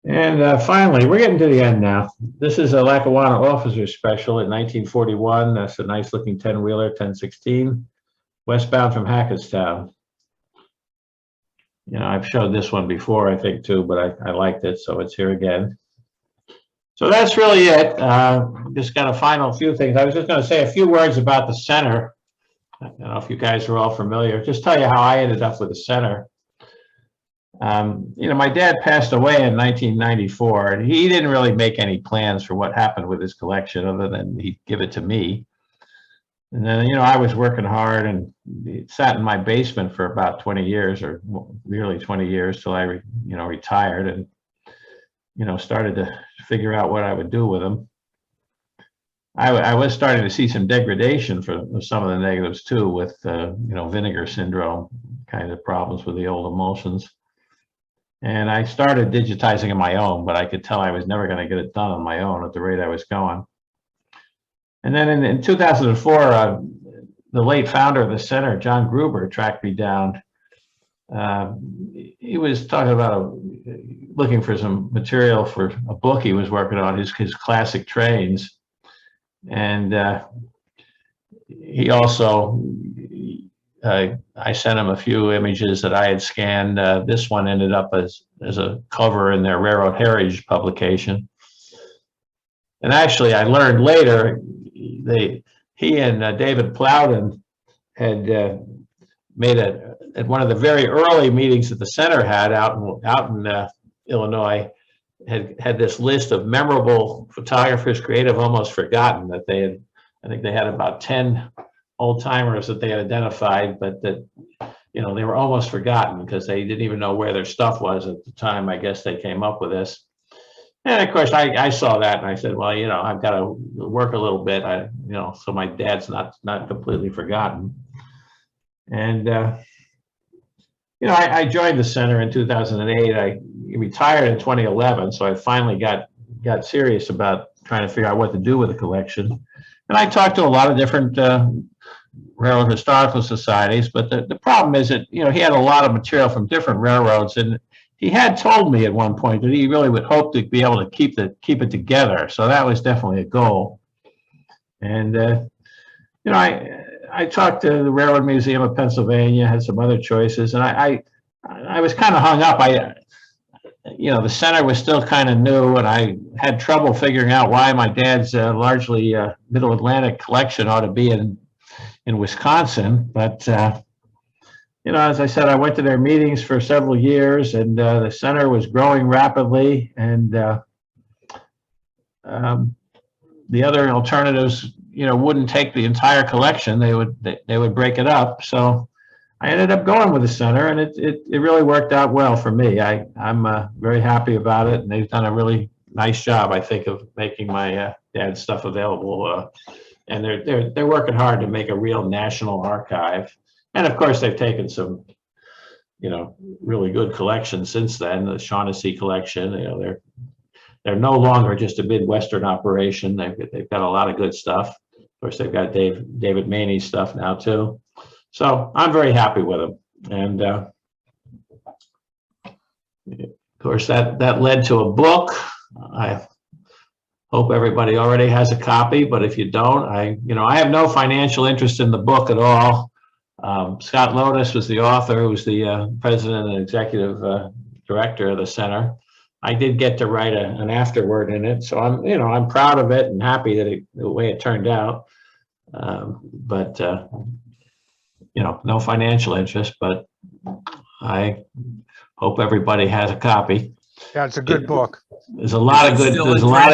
Speaker 2: And finally, we're getting to the end now. This is a Lackawanna officer special in 1941. That's a nice looking 10-wheeler, 1016, westbound from Hackettstown. I've showed this one before, I think, too, but I liked it, so it's here again. So that's really it. Just got a final few things. I was just going to say a few words about the center. I don't know if you guys are all familiar. Just tell you how I ended up with the center. My dad passed away in 1994, and he didn't really make any plans for what happened with his collection other than he'd give it to me. And then, I was working hard, and it sat in my basement for about 20 years or nearly 20 years till I, retired and, started to figure out what I would do with them. I was starting to see some degradation for some of the negatives too with, vinegar syndrome kind of problems with the old emulsions. And I started digitizing on my own, but I could tell I was never going to get it done on my own at the rate I was going. And then in 2004, the late founder of the center, John Gruber, tracked me down. He was talking about looking for some material for a book he was working on, his classic trains. And he also, I sent him a few images that I had scanned. This one ended up as a cover in their Railroad Heritage publication. And actually, I learned later, he and David Plowden had made at one of the very early meetings that the center had out in Illinois, had this list of memorable photographers, creative, almost forgotten, that they had. I think they had about 10 old timers that they had identified, but that, they were almost forgotten because they didn't even know where their stuff was at the time. I guess they came up with this. And of course, I saw that and I said, well, I've got to work a little bit. So my dad's not completely forgotten. And, I joined the center in 2008. I retired in 2011. So I finally got serious about trying to figure out what to do with the collection. And I talked to a lot of different railroad historical societies, but the problem is that, he had a lot of material from different railroads, and he had told me at one point that he really would hope to be able to keep it together. So that was definitely a goal. And, I talked to the Railroad Museum of Pennsylvania, had some other choices, and I was kind of hung up. The center was still kind of new, and I had trouble figuring out why my dad's largely Middle Atlantic collection ought to be in Wisconsin. But, as I said, I went to their meetings for several years, and the center was growing rapidly, and the other alternatives, wouldn't take the entire collection. They would break it up. So I ended up going with the center, and it really worked out well for me. I'm very happy about it, and they've done a really nice job, I think, of making my dad's stuff available. And they're working hard to make a real national archive. And of course, they've taken some, really good collections since then. The Shaughnessy collection, they're no longer just a Midwestern operation. They've got a lot of good stuff. Of course, they've got David Maney's stuff now too. So I'm very happy with them. And of course, that led to a book. I hope everybody already has a copy, but if you don't, I have no financial interest in the book at all. Scott Lotus was the author, who was the president and executive director of the center. I did get to write an afterword in it, so I'm proud of it and happy that the way it turned out. But no financial interest, but I hope everybody has a copy.
Speaker 5: Yeah, it's a good book.
Speaker 2: There's a lot of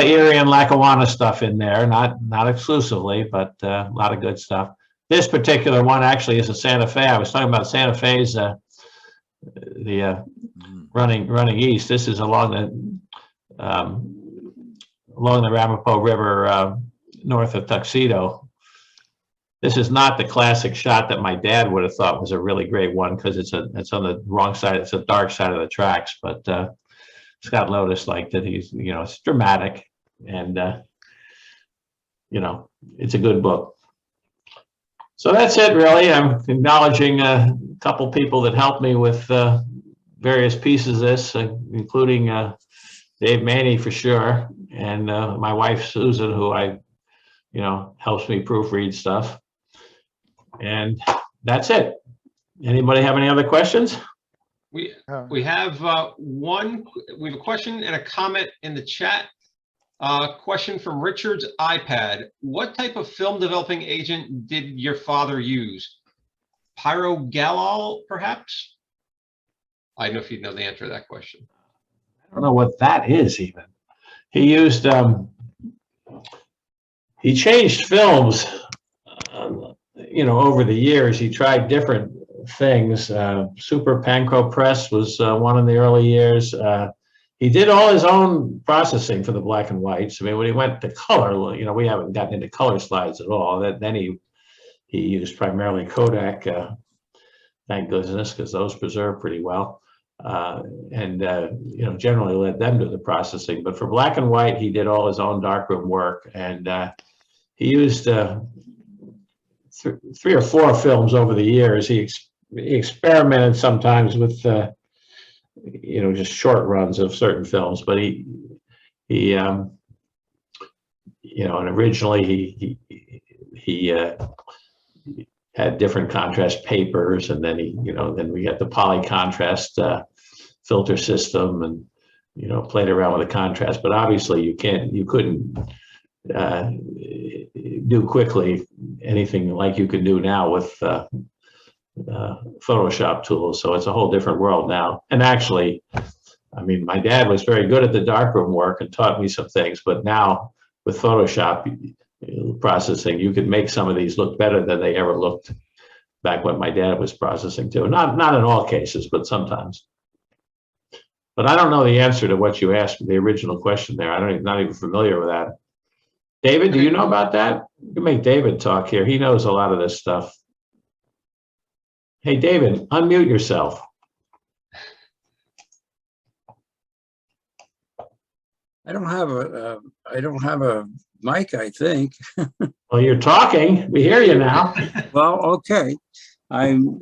Speaker 2: Erie and Lackawanna stuff in there, not exclusively, but a lot of good stuff. This particular one actually is a Santa Fe. I was talking about Santa Fe's running east. This is along the Ramapo River north of Tuxedo. This is not the classic shot that my dad would have thought was a really great one, because it's on the wrong side. It's a dark side of the tracks, but Scott Lotus liked it. He's, it's dramatic, and it's a good book. So that's it, really. I'm acknowledging a couple people that helped me with various pieces of this, including Dave Maney for sure, and my wife Susan, who helps me proofread stuff. And that's it. Anybody have any other questions?
Speaker 3: We have a question and a comment in the chat. Question from Richard's iPad. What type of film developing agent did your father use? Pyrogalol, perhaps? I don't know if you know the answer to that question.
Speaker 2: I don't know what that is even. He used, he changed films, over the years. He tried different things. Super Panko Press was one in the early years. He did all his own processing for the black and whites. I mean, when he went to color, we haven't gotten into color slides at all. Then he used primarily Kodak, thank goodness, because those preserve pretty well. Generally let them do the processing. But for black and white, he did all his own darkroom work, and he used 3 or 4 films over the years. He experimented sometimes with just short runs of certain films, but he and originally he had different contrast papers, and then then we got the poly contrast filter system, and played around with the contrast. But obviously you couldn't do quickly anything like you can do now with Photoshop tools. So it's a whole different world now. And actually, I mean, my dad was very good at the darkroom work and taught me some things, but now with Photoshop processing, you could make some of these look better than they ever looked back when my dad was processing too. Not in all cases, but sometimes. But I don't know the answer to what you asked, the original question there. Not even familiar with that. David, do you know about that? You can make David talk here. He knows a lot of this stuff. Hey, David, unmute yourself.
Speaker 12: I don't have a mic, I think.
Speaker 2: Well, you're talking. We hear you now.
Speaker 12: Well, okay. I'm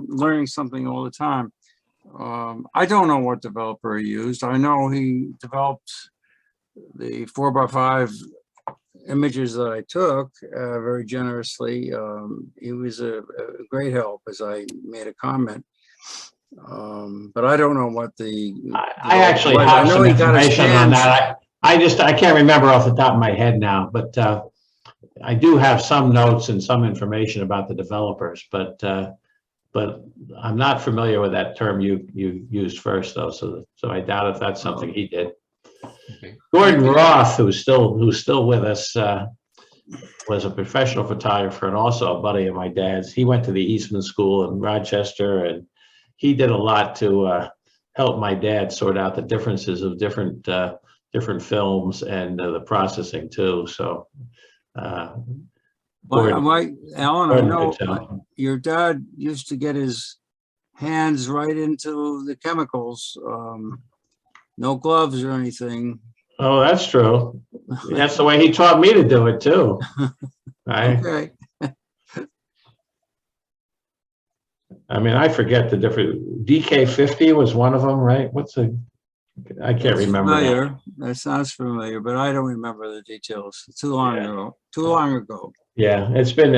Speaker 12: learning something all the time. I don't know what developer he used. I know he developed the 4x5 images that I took very generously. He was a great help, as I made a comment. But I don't know what
Speaker 2: I actually have some information on that. I can't remember off the top of my head now, but I do have some notes and some information about the developers, but I'm not familiar with that term you used first, though. So I doubt if that's something he did.
Speaker 3: Okay.
Speaker 2: Gordon Roth, who's still with us, was a professional photographer and also a buddy of my dad's. He went to the Eastman School in Rochester, and he did a lot to help my dad sort out the differences of different films and the processing too. So,
Speaker 12: Alan,
Speaker 2: Gordon
Speaker 12: I know your dad used to get his hands right into the chemicals. No gloves or anything.
Speaker 2: Oh, that's true. That's the way he taught me to do it too. Right?
Speaker 12: Okay.
Speaker 2: I mean, I forget the different. DK50 was one of them, right? I can't remember.
Speaker 12: Familiar. That sounds familiar, but I don't remember the details. Too long ago. Too long ago.
Speaker 2: Yeah, it's been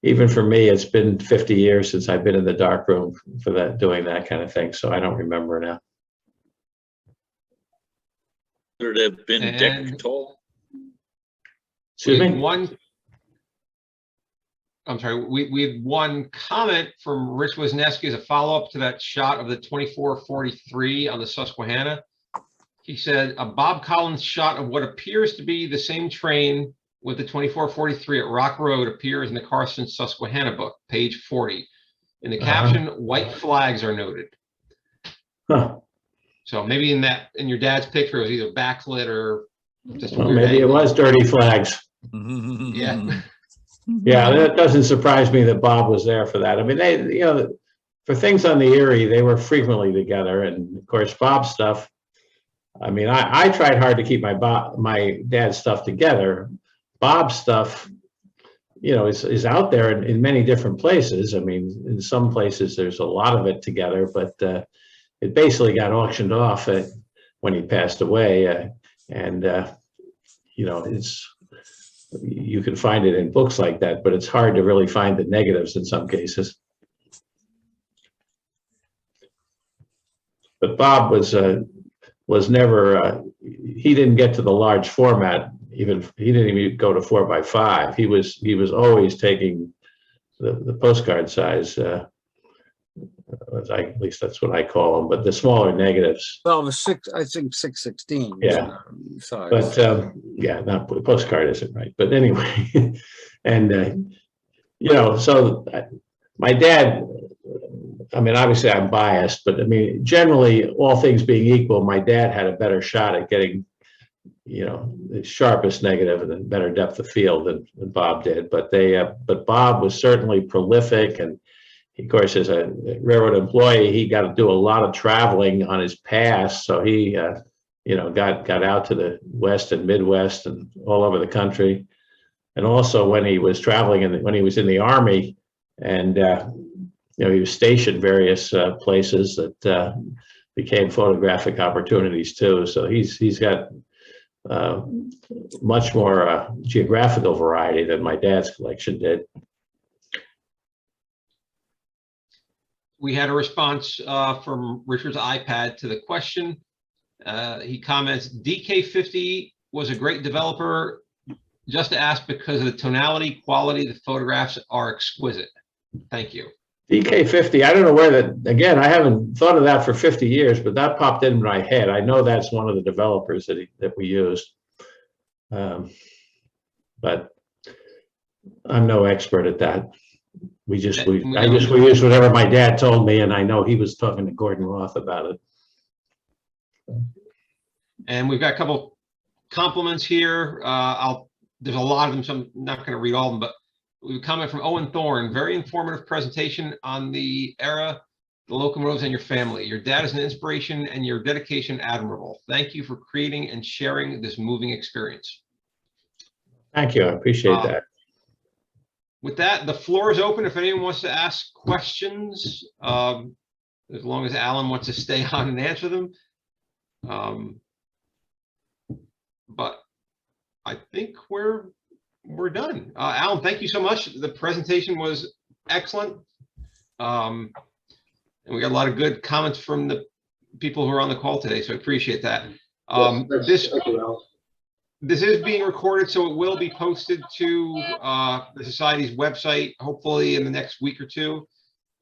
Speaker 2: even for me, it's been 50 years since I've been in the darkroom for that, doing that kind of thing. So I don't remember now.
Speaker 8: Would it have been Dick Toll?
Speaker 2: Excuse me?
Speaker 3: We had one comment from Rich Wisniewski as a follow-up to that shot of the 2443 on the Susquehanna. He said, a Bob Collins shot of what appears to be the same train with the 2443 at Rock Road appears in the Carson Susquehanna book, page 40. In the caption, white flags are noted.
Speaker 2: Huh.
Speaker 3: So maybe in your dad's picture, it was either backlit or just a weird
Speaker 2: maybe
Speaker 3: angle.
Speaker 2: it was dirty flags.
Speaker 3: Yeah.
Speaker 2: Yeah, that doesn't surprise me that Bob was there for that. I mean, for things on the Erie, they were frequently together. And of course, Bob's stuff, I mean, I tried hard to keep my dad's stuff together. Bob's stuff, is out there in many different places. I mean, in some places, there's a lot of it together, but it basically got auctioned off when he passed away. You can find it in books like that, but it's hard to really find the negatives in some cases. But Bob was never, he didn't get to the large format, he didn't even go to 4x5. He was always taking the postcard size, at least that's what I call them, but the smaller negatives.
Speaker 12: Well, I think 616.
Speaker 2: Yeah.
Speaker 12: Size.
Speaker 2: But not postcard isn't right. But anyway, and so my dad, I mean, obviously I'm biased, but I mean, generally, all things being equal, my dad had a better shot at getting, the sharpest negative and the better depth of field than Bob did. But Bob was certainly prolific, and of course, as a railroad employee, he got to do a lot of traveling on his pass. So he, got out to the West and Midwest and all over the country. And also when he was traveling when he was in the Army, and he was stationed various places that became photographic opportunities too. So he's got much more geographical variety than my dad's collection did.
Speaker 3: We had a response from Richard's iPad to the question. He comments, DK50 was a great developer, just to ask because of the tonality, quality, the photographs are exquisite. Thank you.
Speaker 2: DK50, I don't know where that, again, I haven't thought of that for 50 years, but that popped in my head. I know that's one of the developers that we used. But I'm no expert at that. we used whatever my dad told me, and I know he was talking to Gordon Roth about it.
Speaker 3: And we've got a couple compliments here. There's a lot of them, so I'm not going to read all of them, but we have a comment from Owen Thorne. Very informative presentation on the era, the locomotives, and your family. Your dad is an inspiration and your dedication admirable. Thank you for creating and sharing this moving experience.
Speaker 2: Thank you. I appreciate that.
Speaker 3: With that, the floor is open if anyone wants to ask questions, as long as Alan wants to stay on and answer them. But I think we're done. Alan, thank you so much. The presentation was excellent. And we got a lot of good comments from the people who are on the call today, so I appreciate that. This is being recorded, so it will be posted to the Society's website, hopefully in the next week or two.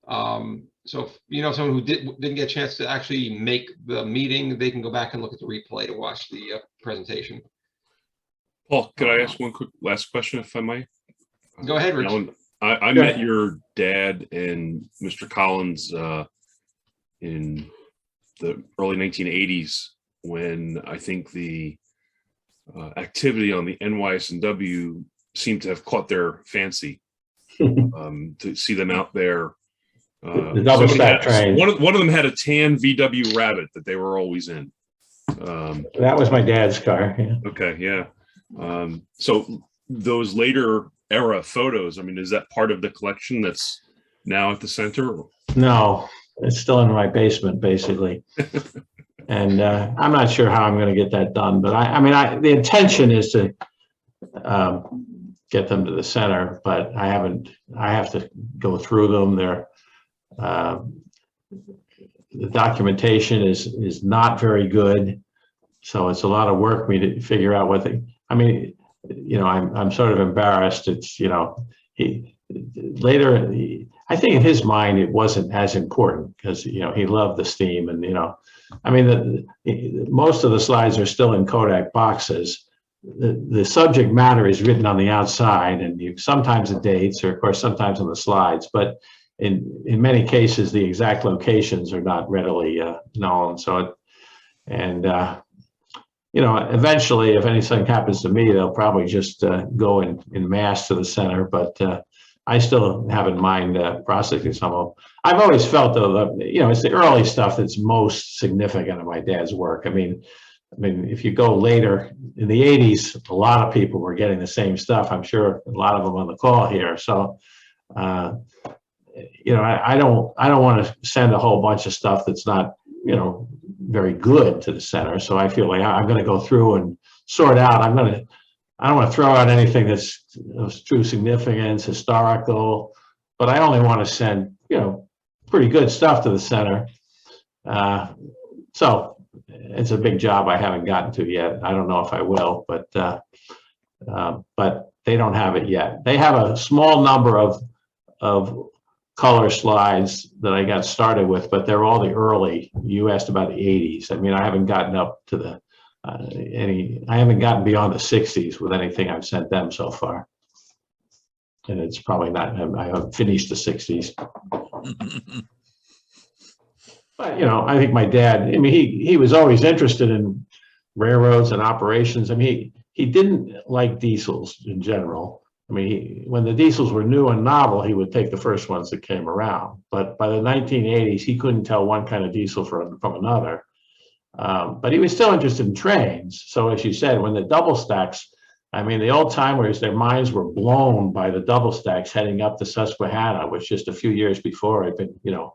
Speaker 3: So if you know someone who didn't get a chance to actually make the meeting, they can go back and look at the replay to watch the presentation.
Speaker 1: Paul, could I ask one quick last question, if I might?
Speaker 3: Go ahead, Rich.
Speaker 1: Alan, I met your dad and Mr. Collins in the early 1980s when I think the activity on the NYS&W seemed to have caught their fancy. To see them out there.
Speaker 2: The double stack train.
Speaker 1: One of them had a tan VW Rabbit that they were always in.
Speaker 2: That was my dad's car. Yeah.
Speaker 1: Okay, yeah. So those later era photos, I mean, is that part of the collection that's now at the center?
Speaker 2: No, it's still in my basement, basically. And I'm not sure how I'm going to get that done, but I mean, the intention is to get them to the center, but I have to go through them. The documentation is not very good. So it's a lot of work for me to figure out what I mean, you know, I'm sort of embarrassed. It's, you know, I think in his mind, it wasn't as important because, you know, he loved the steam and, you know, I mean, most of the slides are still in Kodak boxes. The subject matter is written on the outside and sometimes the dates or of course, sometimes on the slides, but in many cases, the exact locations are not readily known. So, you know, eventually, if anything happens to me, they'll probably just go in mass to the center. But I still have in mind processing some of them. I've always felt, though, that, you know, it's the early stuff that's most significant of my dad's work. I mean, if you go later in the 80s, a lot of people were getting the same stuff. I'm sure a lot of them on the call here. So, you know, I don't want to send a whole bunch of stuff that's not, you know, very good to the center. So I feel like I'm going to go through and sort out. I don't want to throw out anything that's of true significance, historical, but I only want to send, you know, pretty good stuff to the center. So it's a big job I haven't gotten to yet. I don't know if I will, but they don't have it yet. They have a small number of color slides that I got started with, but they're all the early. You asked about the 80s. I mean, I haven't gotten up to the I haven't gotten beyond the 60s with anything I've sent them so far. And it's probably not, I haven't finished the 60s. But, you know, I think my dad, I mean, he was always interested in railroads and operations. I mean, he didn't like diesels in general. I mean, when the diesels were new and novel, he would take the first ones that came around. But by the 1980s, he couldn't tell one kind of diesel from another. But he was still interested in trains. So as you said, when the double stacks, I mean, the old timers, their minds were blown by the double stacks heading up the Susquehanna, which just a few years before had been, you know,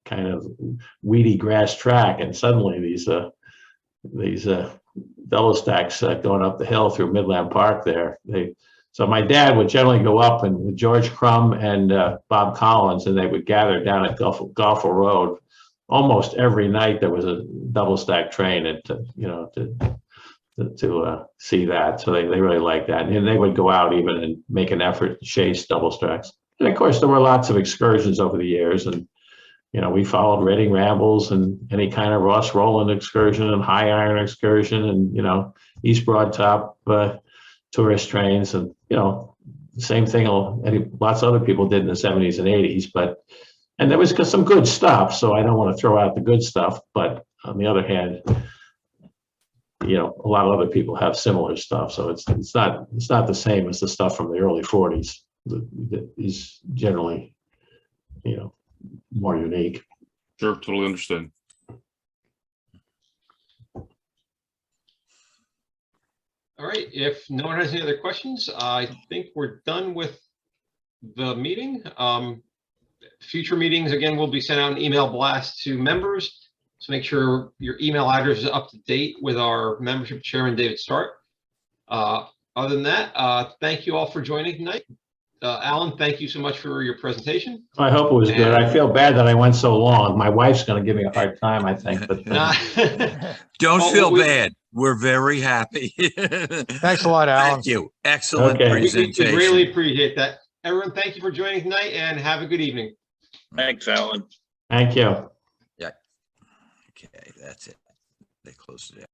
Speaker 2: kind of weedy grass track. And suddenly these double stacks going up the hill through Midland Park there. So my dad would generally go up and with George Crum and Bob Collins, and they would gather down at Goffle Road. Almost every night there was a double stack train to see that. So they really liked that. And they would go out even and make an effort to chase double stacks. And of course, there were lots of excursions over the years. And, you know, we followed Reading Rambles and any kind of Ross Roland excursion and High Iron excursion and, you know, East Broad Top tourist trains. And, you know, the same thing lots of other people did in the 70s and 80s, and there was some good stuff, so I don't want to throw out the good stuff, but on the other hand, you know, a lot of other people have similar stuff, so it's not the same as the stuff from the early 40s that is generally, you know, more unique.
Speaker 1: Sure, totally understood.
Speaker 3: All right, if no one has any other questions, I think we're done with the meeting. Future meetings, again, will be sent out an email blast to members. So make sure your email address is up to date with our membership chairman, David Stark. Other than that, thank you all for joining tonight. Alan, thank you so much for your presentation.
Speaker 2: I hope it was good. I feel bad that I went so long. My wife's going to give me a hard time, I think. But
Speaker 6: Don't
Speaker 3: Well,
Speaker 6: feel bad. We're very happy.
Speaker 5: Thanks a lot, Alan.
Speaker 6: Thank you. Excellent
Speaker 2: Okay.
Speaker 3: we
Speaker 6: presentation.
Speaker 3: really appreciate that. Everyone, thank you for joining tonight and have a good evening.
Speaker 8: Thanks, Alan.
Speaker 2: thank you.
Speaker 6: Yeah. Okay, that's it. They closed it out.